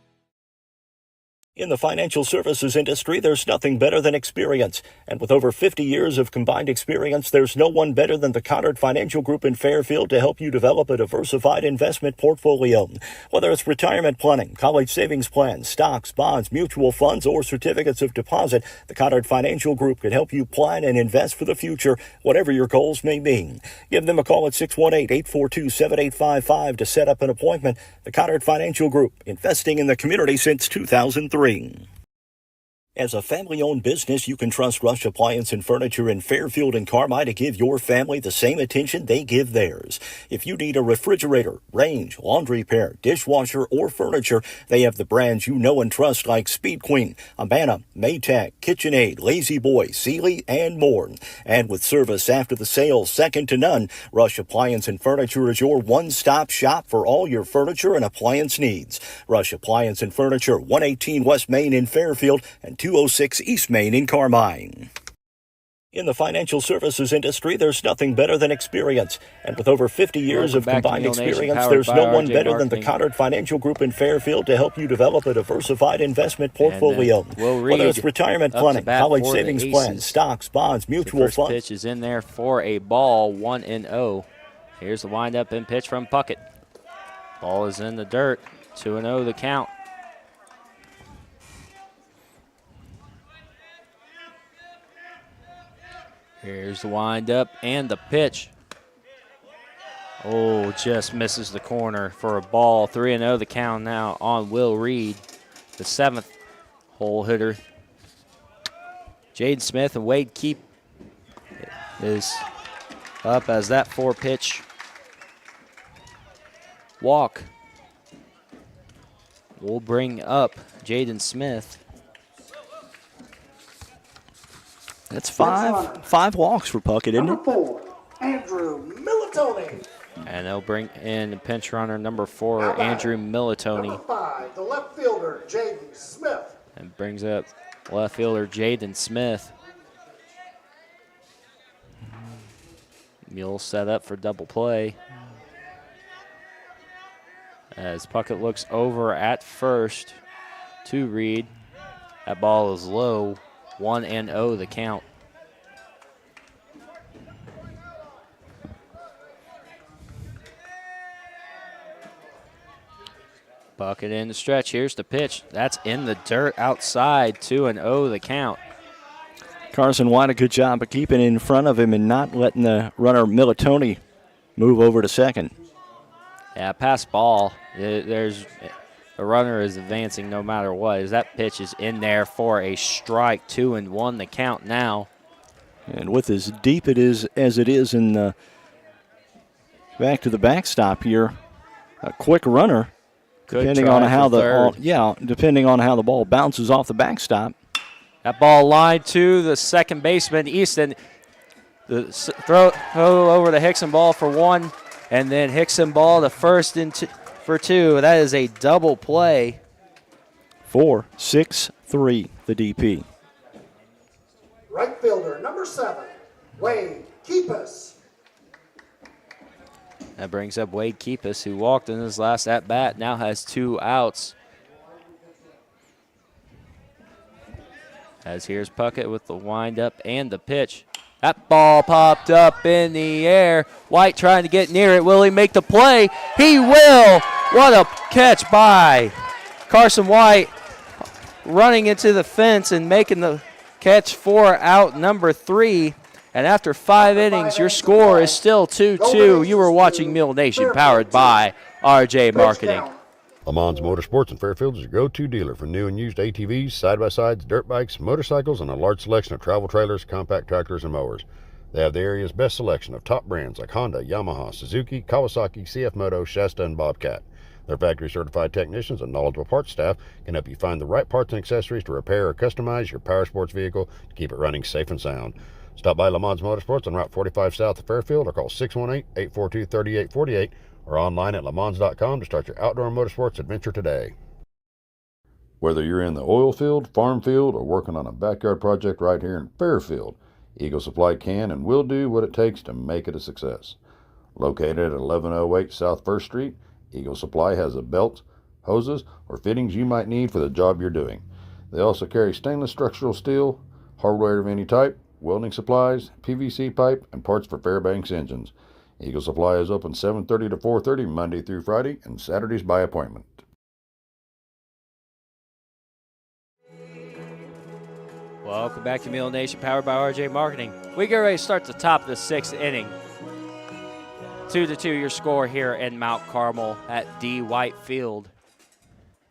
In the financial services industry, there's nothing better than experience. And with over 50 years of combined experience, there's no one better than the Conard Financial Group in Fairfield to help you develop a diversified investment portfolio. Whether it's retirement planning, college savings plans, stocks, bonds, mutual funds, or certificates of deposit, the Conard Financial Group can help you plan and invest for the future, whatever your goals may be. Give them a call at 618-842-7855 to set up an appointment. The Conard Financial Group, investing in the community since 2003. As a family-owned business, you can trust Rush Appliance and Furniture in Fairfield and Carmi to give your family the same attention they give theirs. If you need a refrigerator, range, laundry pair, dishwasher, or furniture, they have the brands you know and trust like Speed Queen, Amana, Maytag, KitchenAid, Lazy Boy, Sealy, and more. And with service after the sale second to none, Rush Appliance and Furniture is your one-stop shop for all your furniture and appliance needs. Rush Appliance and Furniture, 118 West Main in Fairfield and 206 East Main in Carmine. In the financial services industry, there's nothing better than experience. And with over 50 years of combined experience, there's no one better than the Conard Financial Group in Fairfield to help you develop a diversified investment portfolio. Whether it's retirement planning, college savings plans, stocks, bonds, mutual funds. Pitch is in there for a ball, 1-0. Here's the windup and pitch from Puckett. Ball is in the dirt, 2-0 the count. Here's the windup and the pitch. Oh, just misses the corner for a ball. 3-0 the count now on Will Reed, the 7th hole hitter. Jaden Smith and Wade Keep is up as that 4-pitch walk will bring up Jaden Smith. That's five walks for Puckett, isn't it? Number 4, Andrew Militoni. And they'll bring in pinch runner number 4, Andrew Militoni. Number 5, the left fielder, Jaden Smith. And brings up left fielder Jaden Smith. Mule set up for double play. As Puckett looks over at first to Reed. That ball is low. 1-0 the count. Bucket in the stretch. Here's the pitch. That's in the dirt outside. 2-0 the count. Carson White, a good job of keeping in front of him and not letting the runner Militoni move over to second. Yeah, pass ball. There's the runner is advancing no matter what. As that pitch is in there for a strike. 2-1 the count now. And with as deep it is as it is in the back to the backstop here, a quick runner, depending on how depending on how the ball bounces off the backstop. That ball lined to the second baseman, Easton. The throw over the Hickson ball for one, and then Hickson ball to first for two. That is a double play. 4-6-3, the DP. Right fielder, number 7, Wade Keepus. That brings up Wade Keepus, who walked in his last at-bat, now has 2 outs. As here's Puckett with the windup and the pitch. That ball popped up in the air. White trying to get near it. Will he make the play? He will. What a catch by Carson White, running into the fence and making the catch for out number 3. And after 5 innings, your score is still 2-2. You were watching Mule Nation, powered by RJ Marketing. Lamons Motorsports in Fairfield is your go-to dealer for new and used ATVs, side-by-sides, dirt bikes, motorcycles, and a large selection of travel trailers, compact tractors, and mowers. They have the area's best selection of top brands like Honda, Yamaha, Suzuki, Kawasaki, CF Moto, Shasta, and Bobcat. Their factory-certified technicians and knowledgeable parts staff can help you find the right parts and accessories to repair or customize your power sports vehicle to keep it running safe and sound. Stop by Lamons Motorsports on Route 45 south of Fairfield or call 618-842-3848 or online at lamons.com to start your outdoor motorsports adventure today. Whether you're in the oil field, farm field, or working on a backyard project right here in Fairfield, Eagle Supply can and will do what it takes to make it a success. Located at 1108 South 1st Street, Eagle Supply has the belts, hoses, or fittings you might need for the job you're doing. They also carry stainless structural steel, hardware of any type, welding supplies, PVC pipe, and parts for Fairbanks engines. Eagle Supply is open 7:30 to 4:30 Monday through Friday and Saturdays by appointment. Welcome back to Mule Nation, powered by RJ Marketing. We get ready to start the top of the 6th inning. 2-2 your score here in Mt Carmel at D. White Field.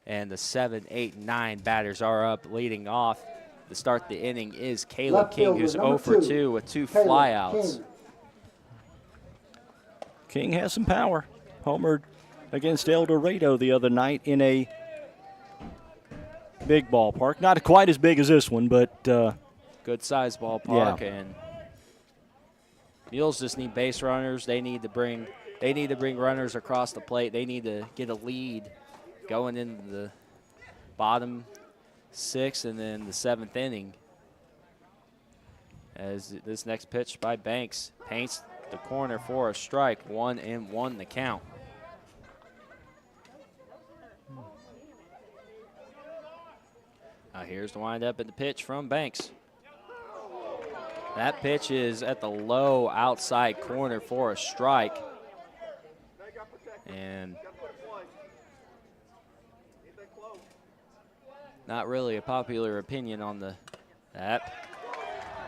And the 7, 8, 9 batters are up leading off. To start the inning is Caleb King, who's 0 for 2 with 2 flyouts. King has some power. Homered against El Dorado the other night in a big ballpark. Not quite as big as this one, but good size ballpark. Yeah. And Mules just need base runners. They need to bring runners across the plate. They need to get a lead going into the bottom 6th and then the 7th inning. As this next pitch by Banks paints the corner for a strike. 1-1 the count. Now here's the windup and the pitch from Banks. That pitch is at the low outside corner for a strike. And not really a popular opinion on that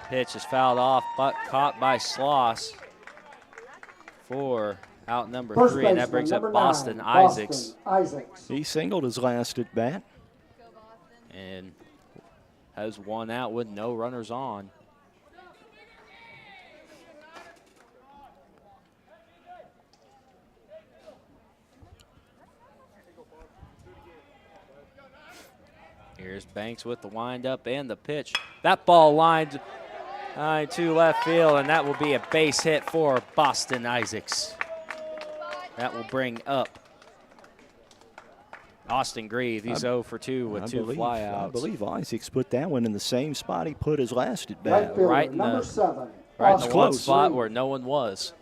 pitch is fouled off, but caught by Sloss for out number 3, and that brings up Boston Isaacs. He singled his last at bat. And has 1 out with no runners on. Here's Banks with the windup and the pitch. That ball lined to left field, and that will be a base hit for Boston Isaacs. That will bring up Austin Grieve. He's 0 for 2 with 2 flyouts. I believe Isaacs put that one in the same spot he put his last at bat. Right in the one spot where no one was.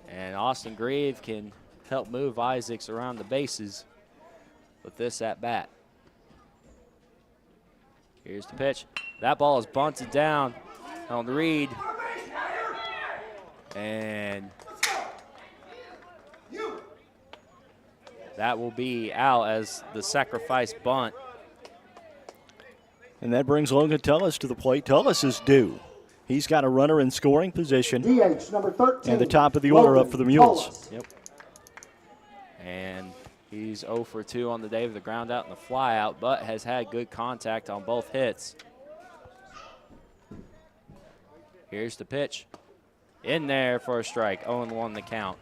And Austin Grieve can help move Isaacs around the bases with this at bat. Here's the pitch. That ball is bunted down on the read. And that will be out as the sacrifice bunt. And that brings Logan Tullis to the plate. Tullis is due. He's got a runner in scoring position. DH number 13. And the top of the order Logan up for the Mules. Tullis. Yep. And he's 0 for 2 on the day with the ground out and the fly out, but has had good contact on both hits. Here's the pitch. In there for a strike. 0-1 the count.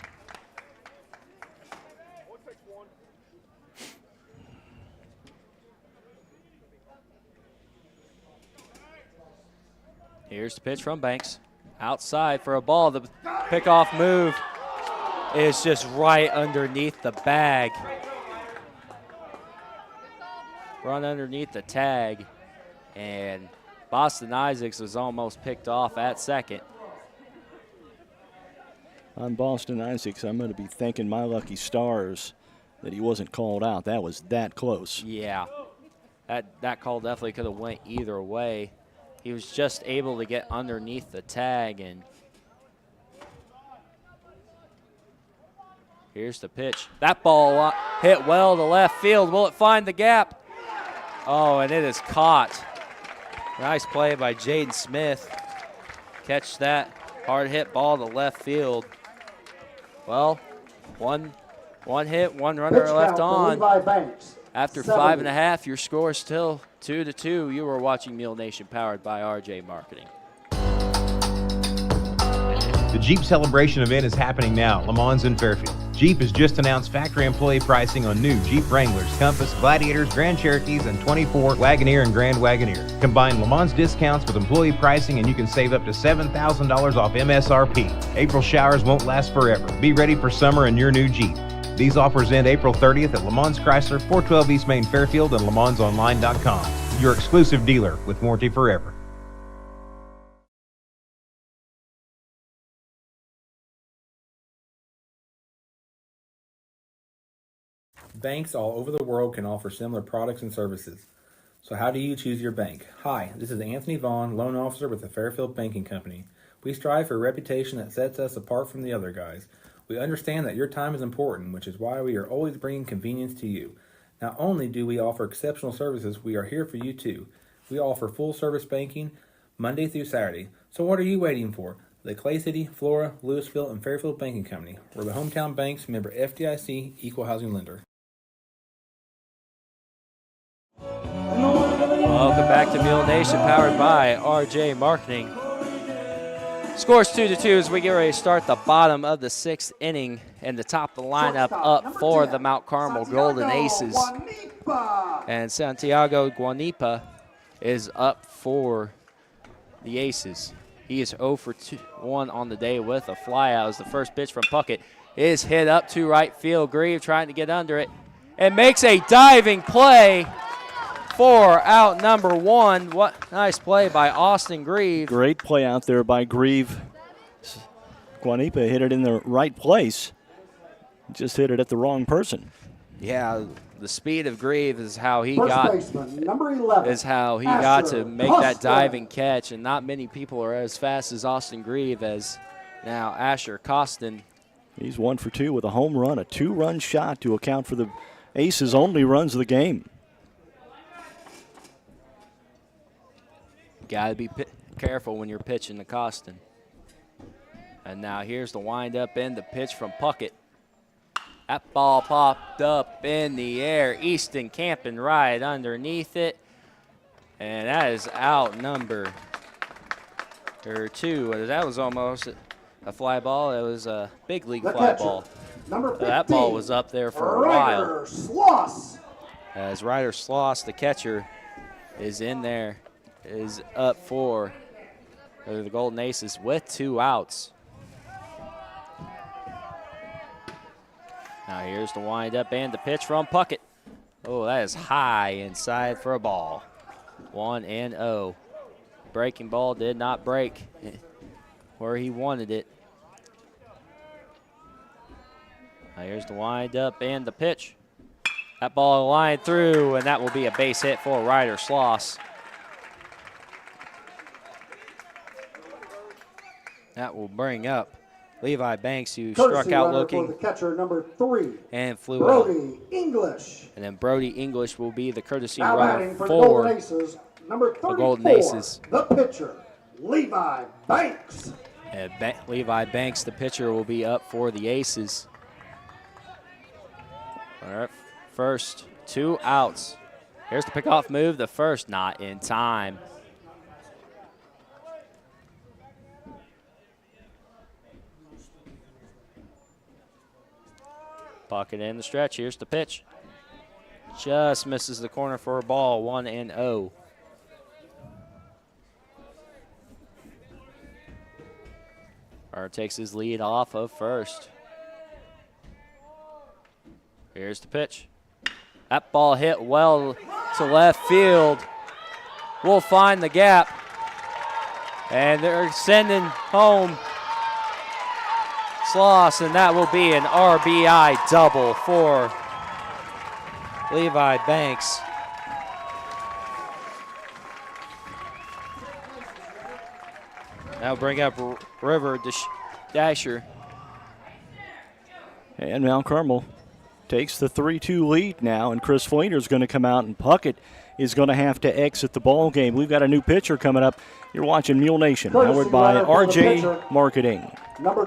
Here's the pitch from Banks. Outside for a ball. The pickoff move is just right underneath the bag. Run underneath the tag. And Boston Isaacs was almost picked off at second. On Boston Isaacs, I'm going to be thanking my lucky stars that he wasn't called out. That was that close. Yeah. That call definitely could have went either way. He was just able to get underneath the tag, and here's the pitch. That ball hit well to left field. Will it find the gap? Oh, and it is caught. Nice play by Jaden Smith. Catch that hard hit ball to left field. Well, one hit, one runner Pitch left count, on. Levi Banks. After 70. 5.5, your score is still 2-2. You are watching Mule Nation, powered by RJ Marketing. The Jeep Celebration event is happening now at Le Mans in Fairfield. Jeep has just announced factory employee pricing on new Jeep Wranglers, Compass, Gladiators, Grand Cherokees, and 24 Wagoneer and Grand Wagoneer. Combine Le Mans discounts with employee pricing and you can save up to $7,000 off MSRP. April showers won't last forever. Be ready for summer in your new Jeep. These offers end April 30th at Le Mans Chrysler, 412 East Main Fairfield, and LeMansOnline.com. Your exclusive dealer with warranty forever. Banks all over the world can offer similar products and services. So how do you choose your bank? Hi, this is Anthony Vaughn, loan officer with the Fairfield Banking Company. We strive for a reputation that sets us apart from the other guys. We understand that your time is important, which is why we are always bringing convenience to you. Not only do we offer exceptional services, we are here for you too. We offer full service banking Monday through Saturday. So what are you waiting for? The Clay City, Flora, Louisville, and Fairfield Banking Company. We're the hometown banks, member FDIC, equal housing lender. Welcome back to Mule Nation, powered by RJ Marketing. Scores 2-2 as we get ready to start the bottom of the 6th inning, and the top of the lineup up for the Mt Carmel Golden Aces. And Santiago Guanipa is up for the Aces. He is 0 for 1 on the day with a flyout as the first pitch from Puckett is hit up to right field. Grieve trying to get under it and makes a diving play for out number 1. What nice play by Austin Grieve. Great play out there by Grieve. Guanipa hit it in the right place. Just hit it at the wrong person. Yeah, the speed of Grieve is how he First got baseman, number 11, got to make that Costa. diving catch, and not many people are as fast as Austin Grieve as now Asher Costin. He's 1 for 2 with a home run, a 2-run shot to account for the Aces' only runs of the game. Got to be careful when you're pitching to Costin. And now here's the windup and the pitch from Puckett. That ball popped up in the air. Easton camping right underneath it. And that is out number 2. That was almost a fly ball. It was a big league The fly catcher, ball. number 15, That ball was up there for a Ryder while. Sloss. As Ryder Sloss, the catcher, is in there, is up for the Golden Aces with 2 outs. Now here's the windup and the pitch from Puckett. Oh, that is high inside for a ball. 1-0. Breaking ball did not break where he wanted it. Now here's the windup and the pitch. That ball lined through, and that will be a base hit for Ryder Sloss. That will bring up Levi Banks, who struck Courtesy out runner looking for the catcher, number 3, and flew out. Brody English. And then Brody English will be the courtesy Now runner batting for the for Golden Aces, number the 34, Golden Aces. the pitcher, Levi Banks. And Levi Banks, the pitcher, will be up for the Aces. All right, first, 2 outs. Here's the pickoff move. The first, not in time. Pocket in the stretch. Here's the pitch. Just misses the corner for a ball, 1-0. Or takes his lead off of first. Here's the pitch. That ball hit well to left field. We'll find the gap. And they're sending home Sloss, and that will be an RBI double for Levi Banks. Now bring up River Dasher. And Mount Carmel takes the 3-2 lead now, and Chris Fleener's going to come out, and Puckett is going to have to exit the ball game. We've got a new pitcher coming up. You're watching Mule Nation, powered by RJ Marketing.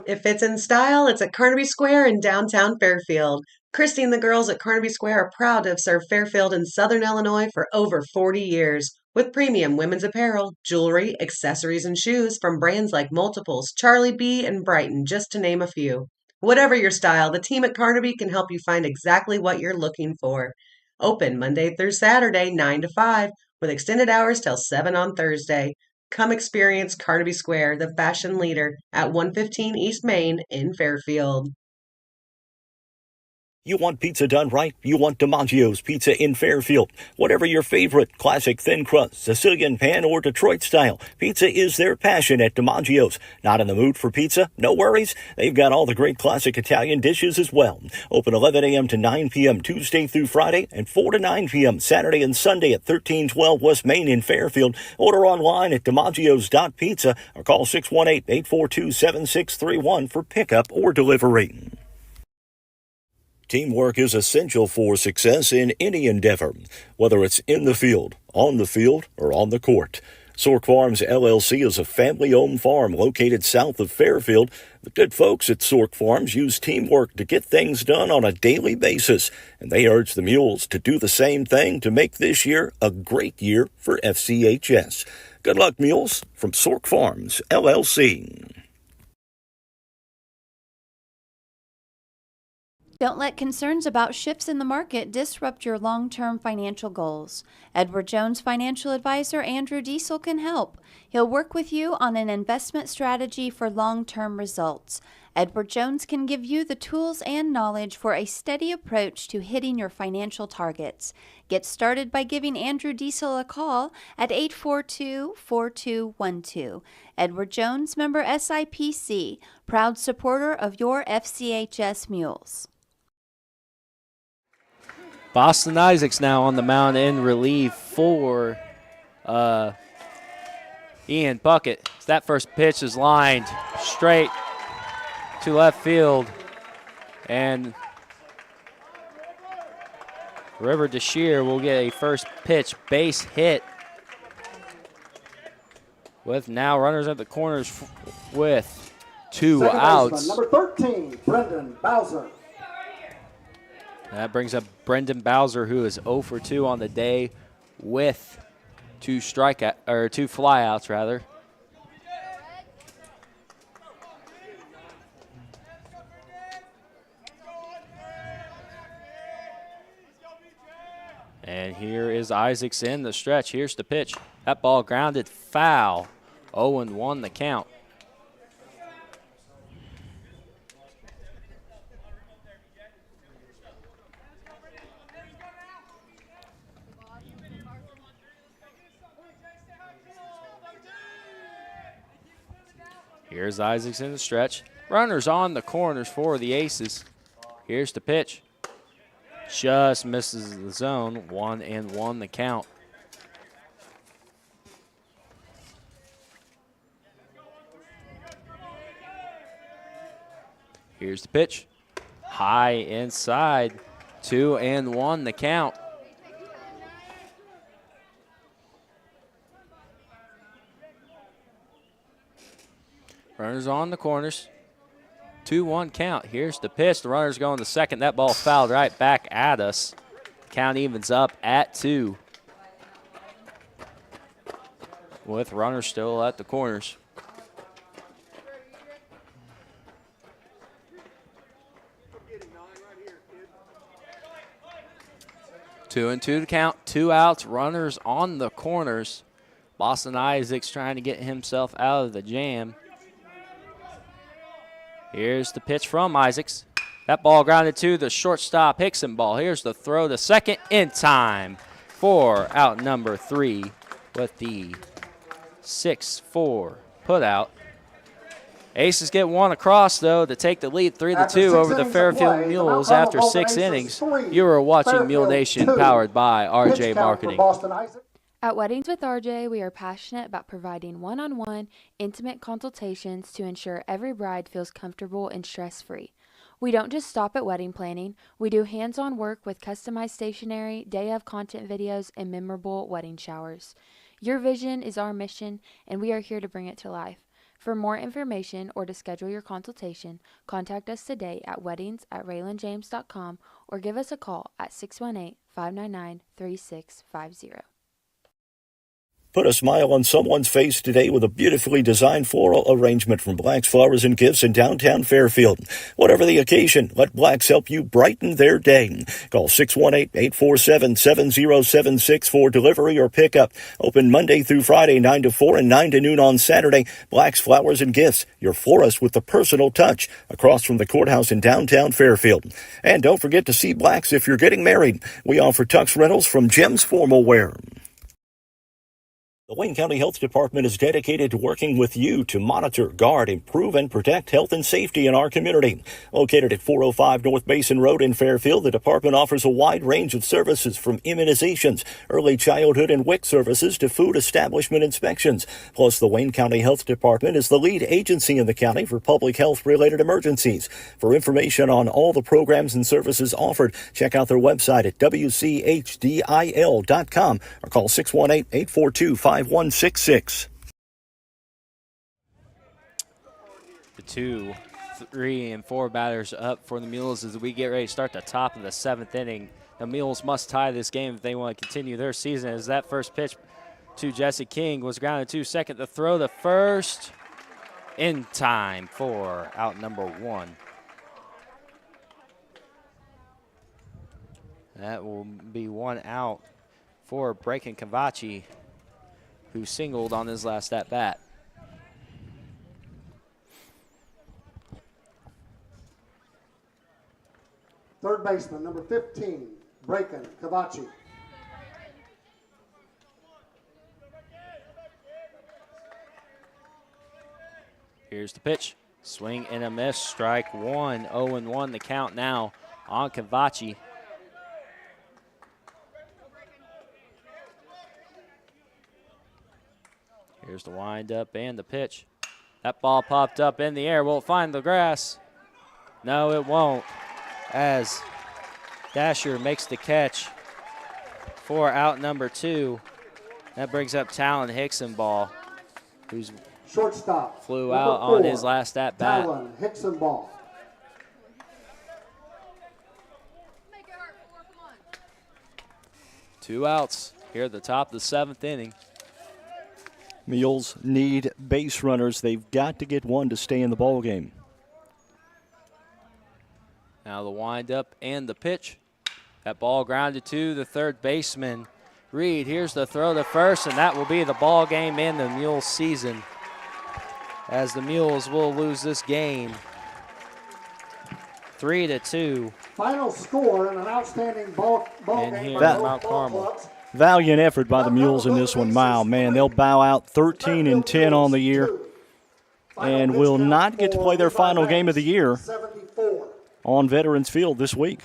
If it's in style, it's at Carnaby Square in downtown Fairfield. Christy and the girls at Carnaby Square are proud to have served Fairfield and Southern Illinois for over 40 years. With premium women's apparel, jewelry, accessories, and shoes from brands like Multiples, Charlie B, and Brighton, just to name a few. Whatever your style, the team at Carnaby can help you find exactly what you're looking for. Open Monday through Saturday, 9 to 5, with extended hours till 7 on Thursday. Come experience Carnaby Square, the fashion leader, at 115 East Main in Fairfield. You want pizza done right? You want DiMaggio's Pizza in Fairfield. Whatever your favorite, classic thin crust, Sicilian pan, or Detroit style, pizza is their passion at DiMaggio's. Not in the mood for pizza? No worries. They've got all the great classic Italian dishes as well. Open 11 a.m. to 9 p.m. Tuesday through Friday, and 4 to 9 p.m. Saturday and Sunday at 1312 West Main in Fairfield. Order online at DiMaggio's.pizza or call 618-842-7631 for pickup or delivery. Teamwork is essential for success in any endeavor, whether it's in the field, on the field, or on the court. Sork Farms LLC is a family-owned farm located south of Fairfield. The good folks at Sork Farms use teamwork to get things done on a daily basis, and they urge the Mules to do the same thing to make this year a great year for FCHS. Good luck, Mules, from Sork Farms LLC. Don't let concerns about shifts in the market disrupt your long-term financial goals. Edward Jones financial advisor Andrew Diesel can help. He'll work with you on an investment strategy for long-term results. Edward Jones can give you the tools and knowledge for a steady approach to hitting your financial targets. Get started by giving Andrew Diesel a call at 842-4212. Edward Jones, member SIPC, proud supporter of your FCHS Mules. Boston Isaacs now on the mound in relief for Ian Puckett. That first pitch is lined straight to left field. And River Deshear will get a first pitch base hit. With now runners at the corners with 2 Second outs. baseman, number 13, Brendan Bowser. That brings up Brendan Bowser, who is 0 for 2 on the day with 2 flyouts rather. And here is Isaacs in the stretch. Here's the pitch. That ball grounded foul. 0-1 the count. Here's Isaacs in the stretch. Runners on the corners for the Aces. Here's the pitch. Just misses the zone. 1-1 the count. Here's the pitch. High inside. 2-1 the count. Runners on the corners. 2-1 count. Here's the pitch. The runner's going to second. That ball fouled right back at us. Count evens up at 2. With runners still at the corners. Two and two to count. 2 outs. Runners on the corners. Boston Isaacs trying to get himself out of the jam. Here's the pitch from Isaacs. That ball grounded to the shortstop Hickson ball. Here's the throw to second in time for out number 3 with the 6-4 put out. Aces get one across, though, to take the lead 3-2 over the Fairfield Mules after 6 innings. You are watching Mule Nation, powered by RJ Marketing. At Weddings with RJ, we are passionate about providing one-on-one, intimate consultations to ensure every bride feels comfortable and stress-free. We don't just stop at wedding planning. We do hands-on work with customized stationery, day-of content videos, and memorable wedding showers. Your vision is our mission, and we are here to bring it to life. For more information or to schedule your consultation, contact us today at weddings@raylandjames.com or give us a call at 618-599-3650. Put a smile on someone's face today with a beautifully designed floral arrangement from Black's Flowers and Gifts in downtown Fairfield. Whatever the occasion, let Black's help you brighten their day. Call 618-847-7076 for delivery or pickup. Open Monday through Friday, 9 to 4 and 9 to noon on Saturday. Black's Flowers and Gifts, your florist with the personal touch, across from the courthouse in downtown Fairfield. And don't forget to see Black's if you're getting married. We offer tux rentals from Jim's Formal Wear. The Wayne County Health Department is dedicated to working with you to monitor, guard, improve, and protect health and safety in our community. Located at 405 North Basin Road in Fairfield, the department offers a wide range of services from immunizations, early childhood and WIC services to food establishment inspections. Plus, the Wayne County Health Department is the lead agency in the county for public health-related emergencies. For information on all the programs and services offered, check out their website at wchdil.com or call 618-842-5166. The 2, 3, and 4 batters up for the Mules as we get ready to start the top of the 7th inning. The Mules must tie this game if they want to continue their season, as that first pitch to Jesse King was grounded to second. The throw to first in time for out number 1. That will be 1 out for Braken Cavachi, who singled on his last at-bat. Third baseman, number 15, Braken Cavachi. Here's the pitch. Swing and a miss. Strike 1. 0-1 the count now on Cavachi. Here's the windup and the pitch. That ball popped up in the air. Will it find the grass? No, it won't, as Dasher makes the catch for out number 2. That brings up Talon Hickson ball, who's shortstop flew out 4, on his last at-bat. Talon Hickson ball. Two outs here at the top of the 7th inning. Mules need base runners. They've got to get one to stay in the ball game. Now the windup and the pitch. That ball grounded to the third baseman, Reed. Here's the throw to first, and that will be the ball game in the Mules season, as the Mules will lose this game 3-2. Final score and an outstanding ball game here at Mt Carmel. Valiant effort by the Mules in this one. Wow, man, they'll bow out 13-10 on the year and will not get to play their final game of the year on Veterans Field this week.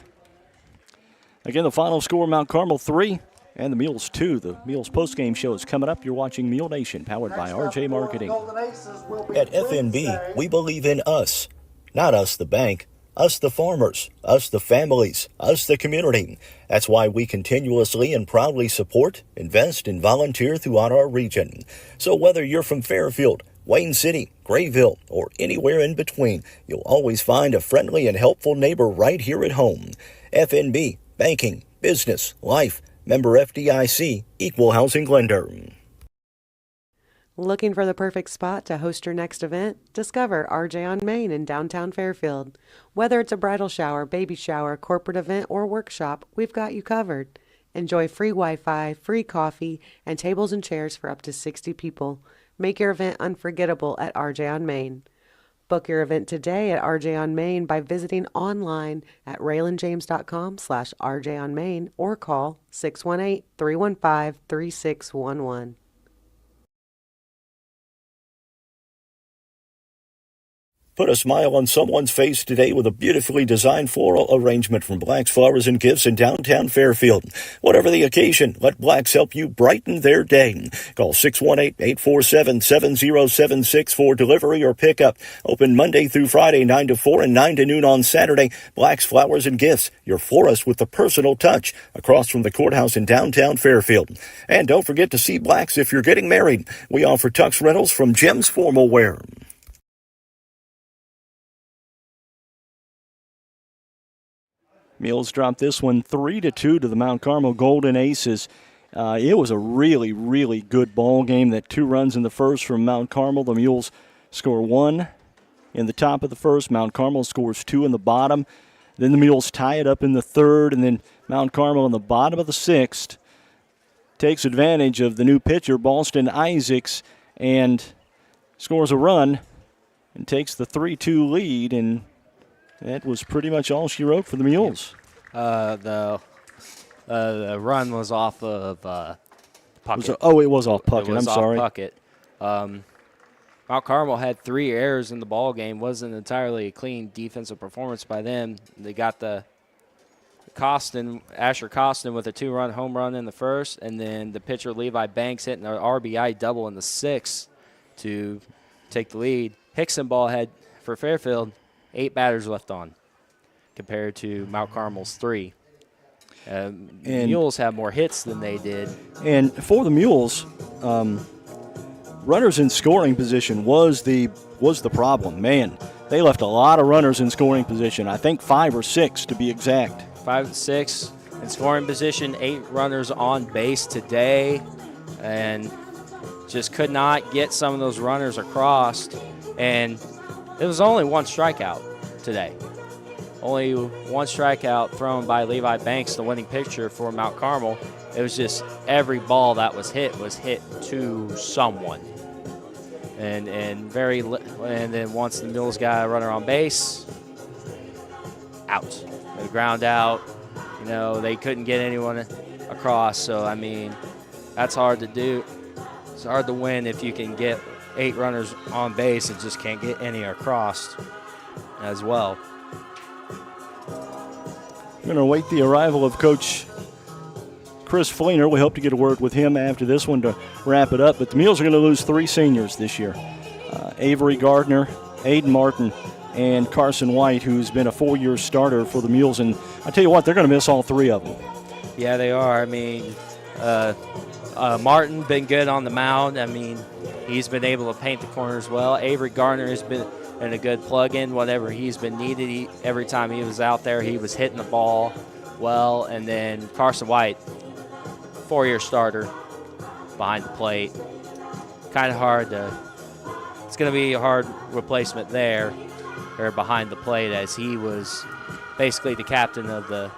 Again, the final score, Mt Carmel 3 and the Mules 2. The Mules postgame show is coming up. You're watching Mule Nation, powered by RJ Marketing. Golden Aces will be At FNB, we believe in us. Not us, the bank. Us, the farmers. Us, the families. Us, the community. That's why we continuously and proudly support, invest, and volunteer throughout our region. So whether you're from Fairfield, Wayne City, Grayville, or anywhere in between, you'll always find a friendly and helpful neighbor right here at home. FNB, banking, business, life, member FDIC, equal housing lender. Looking for the perfect spot to host your next event? Discover RJ on Main in downtown Fairfield. Whether it's a bridal shower, baby shower, corporate event, or workshop, we've got you covered. Enjoy free Wi-Fi, free coffee, and tables and chairs for up to 60 people. Make your event unforgettable at RJ on Main. Book your event today at RJ on Main by visiting online at raylanjames.com/RJ on Main or call 618-315-3611. Put a smile on someone's face today with a beautifully designed floral arrangement from Black's Flowers and Gifts in downtown Fairfield. Whatever the occasion, let Black's help you brighten their day. Call 618-847-7076 for delivery or pickup. Open Monday through Friday, 9 to 4 and 9 to noon on Saturday. Black's Flowers and Gifts, your florist with the personal touch, across from the courthouse in downtown Fairfield. And don't forget to see Black's if you're getting married. We offer tux rentals from Jim's Formal Wear. Mules dropped this one 3-2 to the Mt Carmel Golden Aces. It was a really, really good ball game. That 2 runs in the first from Mt Carmel. The Mules score 1 in the top of the first. Mt Carmel scores 2 in the bottom. Then the Mules tie it up in the third, and then Mt Carmel in the bottom of the sixth takes advantage of the new pitcher, Boston Isaacs, and scores a run and takes the 3-2 lead, and that was pretty much all she wrote for the Mules. The run was off of Puckett. It was off Puckett. It was I'm sorry. Off Puckett. Mount Carmel had 3 errors in the ball game. Wasn't entirely a clean defensive performance by them. They got Asher Costin with a 2-run home run in the first, and then the pitcher Levi Banks hitting an RBI double in the sixth to take the lead. Hickson ball had, for Fairfield, 8 batters left on compared to Mount Carmel's 3. Mules have more hits than they did. And for the Mules, runners in scoring position was the problem. Man, they left a lot of runners in scoring position. I think 5 or 6 to be exact. 5 and 6 in scoring position, 8 runners on base today, and just could not get some of those runners across. And it was only 1 strikeout today. Only 1 strikeout thrown by Levi Banks, the winning pitcher for Mount Carmel. It was just every ball that was hit to someone. And then once the Mules got a runner on base, out. The ground out. They couldn't get anyone across. So, I mean, that's hard to do. It's hard to win if you can get 8 runners on base and just can't get any across as well. We're going to await the arrival of Coach Chris Fleener. We hope to get a word with him after this one to wrap it up. But the Mules are going to lose 3 seniors this year. Avery Gardner, Aiden Martin, and Carson White, who's been a 4-year starter for the Mules. And I tell you what, they're going to miss all 3 of them. Yeah, they are. I mean, Martin been good on the mound. I mean, he's been able to paint the corners well. Avery Gardner has been in a good plug-in whenever he's been needed. Every time he was out there, he was hitting the ball well. And then Carson White, 4-year starter behind the plate. Kind of hard to – it's going to be a hard replacement there or behind the plate, as he was basically the captain of the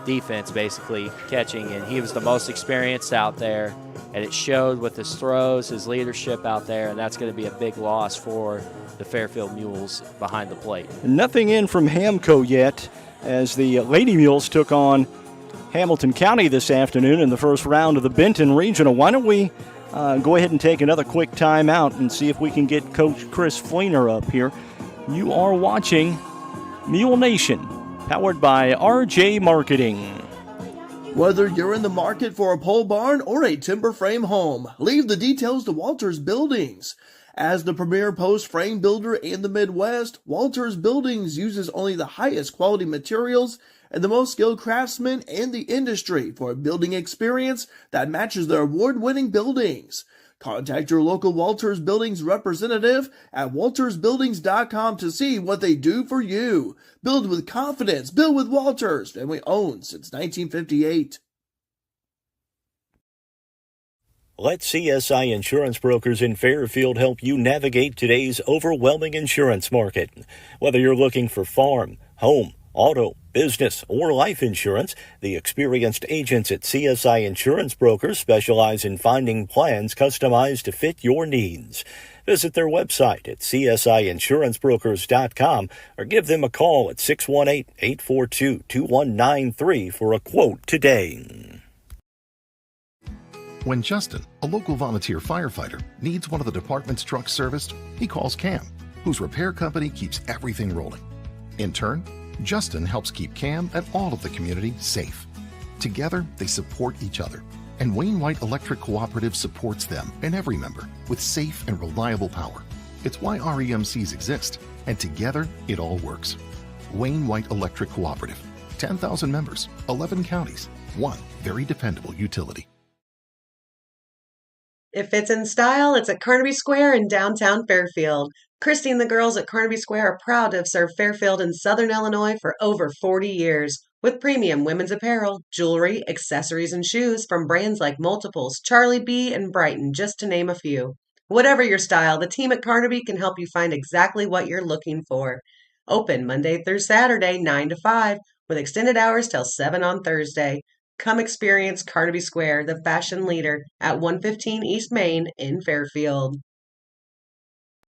defense, basically catching, and he was the most experienced out there, and it showed with his throws, his leadership out there, and that's going to be a big loss for the Fairfield Mules behind the plate. Nothing in from Hamco yet, as the Lady Mules took on Hamilton County this afternoon in the first round of the Benton Regional. Why don't we go ahead and take another quick time out and see if we can get Coach Chris Fleener up here. You are watching Mule Nation, powered by RJ Marketing. Whether you're in the market for a pole barn or a timber frame home, leave the details to Walters Buildings. As the premier post frame builder in the Midwest, Walters Buildings uses only the highest quality materials and the most skilled craftsmen in the industry for a building experience that matches their award-winning buildings. Contact your local Walters Buildings representative at waltersbuildings.com to see what they do for you. Build with confidence. Build with Walters. Family owned since 1958. Let CSI Insurance Brokers in Fairfield help you navigate today's overwhelming insurance market. Whether you're looking for farm, home, auto, business, or life insurance, the experienced agents at CSI Insurance Brokers specialize in finding plans customized to fit your needs. Visit their website at csiinsurancebrokers.com or give them a call at 618-842-2193 for a quote today. When Justin, a local volunteer firefighter, needs one of the department's trucks serviced, he calls Cam, whose repair company keeps everything rolling. In turn, Justin helps keep Cam and all of the community safe. Together, they support each other, and Wayne White Electric Cooperative supports them and every member with safe and reliable power. It's why REMCs exist, and together, it all works. Wayne White Electric Cooperative, 10,000 members, 11 counties, one very dependable utility. If it's in style, it's at Carnaby Square in downtown Fairfield. Christy and the girls at Carnaby Square are proud to have served Fairfield and Southern Illinois for over 40 years. With premium women's apparel, jewelry, accessories, and shoes from brands like Multiples, Charlie B., and Brighton, just to name a few. Whatever your style, the team at Carnaby can help you find exactly what you're looking for. Open Monday through Saturday, 9 to 5, with extended hours till 7 on Thursday. Come experience Carnaby Square, the fashion leader, at 115 East Main in Fairfield.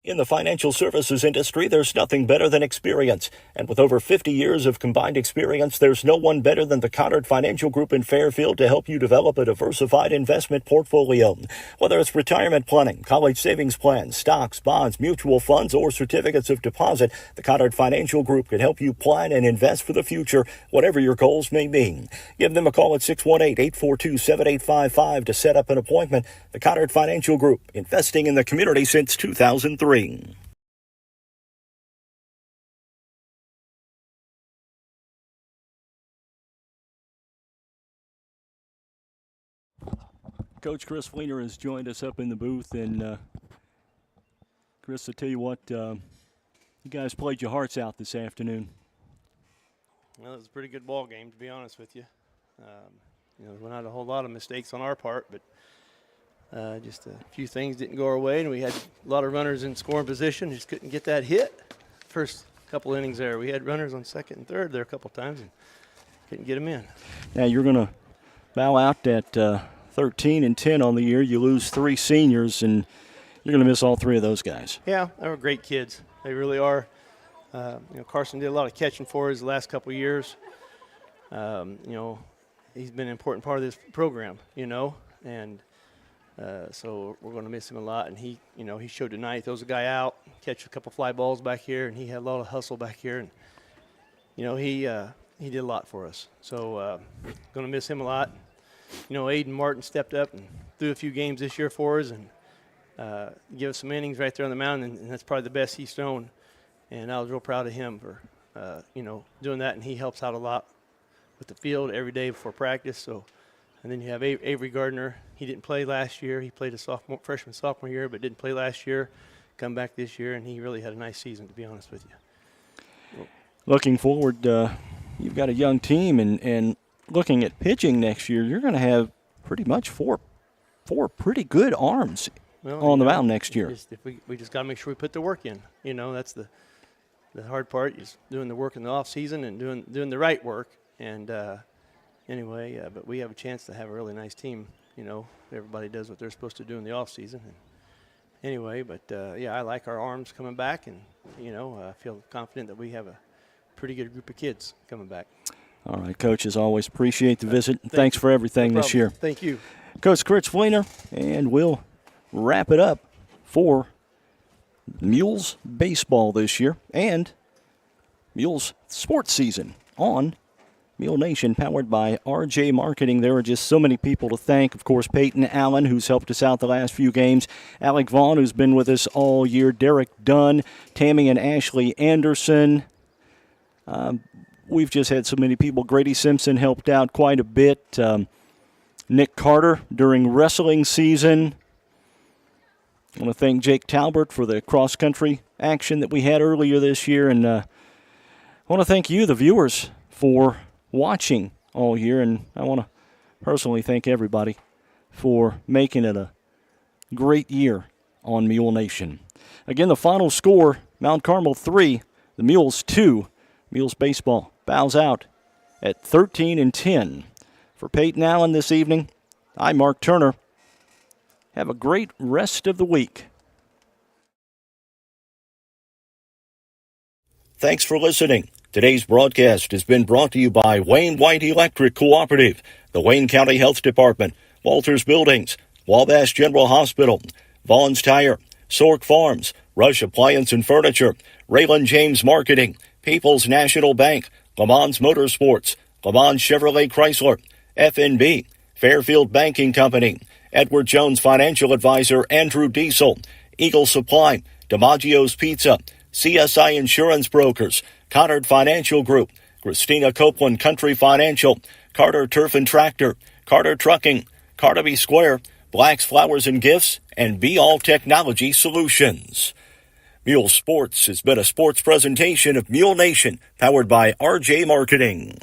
In the financial services industry, there's nothing better than experience. And with over 50 years of combined experience, there's no one better than the Conard Financial Group in Fairfield to help you develop a diversified investment portfolio. Whether it's retirement planning, college savings plans, stocks, bonds, mutual funds, or certificates of deposit, the Conard Financial Group can help you plan and invest for the future, whatever your goals may be. Give them a call at 618-842-7855 to set up an appointment. The Conard Financial Group, investing in the community since 2003. Coach Chris Fleener has joined us up in the booth, and Chris, I tell you what, you guys played your hearts out this afternoon. Well, it was a pretty good ball game, to be honest with you. There were not a whole lot of mistakes on our part, but just a few things didn't go our way, and we had a lot of runners in scoring position. Just couldn't get that hit. First couple innings there, we had runners on second and third there a couple times, and couldn't get them in. Now you're going to bow out at 13-10 on the year. You lose 3 seniors, and you're going to miss all 3 of those guys. Yeah, they were great kids. They really are. Carson did a lot of catching for us the last couple of years. He's been an important part of this program, and so we're going to miss him a lot. And he showed tonight, throws a guy out, catch a couple fly balls back here, and he had a lot of hustle back here. And, he did a lot for us. So going to miss him a lot. Aiden Martin stepped up and threw a few games this year for us and give us some innings right there on the mound, and that's probably the best he's thrown. And I was real proud of him for, doing that, and he helps out a lot with the field every day before practice. So, and then you have Avery Gardner. He didn't play last year. He played a freshman-sophomore year, but didn't play last year. Come back this year, and he really had a nice season, to be honest with you. Looking forward, you've got a young team, and looking at pitching next year, you're going to have pretty much four pretty good arms on the mound next year. We just got to make sure we put the work in. That's the hard part, is doing the work in the off season and doing the right work. And but we have a chance to have a really nice team. Everybody does what they're supposed to do in the off season. And I like our arms coming back, and I feel confident that we have a pretty good group of kids coming back. All right, Coach, as always, appreciate the visit. Thanks for everything this year. Thank you. Coach Chris Fleener, and we'll wrap it up for Mules baseball this year and Mules sports season on Mule Nation, powered by RJ Marketing. There are just so many people to thank. Of course, Peyton Allen, who's helped us out the last few games. Alec Vaughn, who's been with us all year. Derek Dunn, Tammy and Ashley Anderson. We've just had so many people. Grady Simpson helped out quite a bit. Nick Carter during wrestling season. I want to thank Jake Talbert for the cross-country action that we had earlier this year. And I want to thank you, the viewers, for watching all year, and I want to personally thank everybody for making it a great year on Mule Nation. Again, the final score, Mt Carmel 3, the Mules 2. Mules baseball bows out at 13-10. For Peyton Allen this evening, I'm Mark Turner. Have a great rest of the week. Thanks for listening. Today's broadcast has been brought to you by Wayne White Electric Cooperative, the Wayne County Health Department, Walters Buildings, Wabash General Hospital, Vaughn's Tire, Sork Farms, Rush Appliance and Furniture, Raylan James Marketing, People's National Bank, Le Mans Motorsports, Le Mans Chevrolet Chrysler, FNB, Fairfield Banking Company, Edward Jones Financial Advisor Andrew Diesel, Eagle Supply, DiMaggio's Pizza, CSI Insurance Brokers, Conard Financial Group, Christina Copeland Country Financial, Carter Turf and Tractor, Carter Trucking, Carnaby Square, Black's Flowers and Gifts, and Be All Technology Solutions. Mule Sports has been a sports presentation of Mule Nation, powered by RJ Marketing.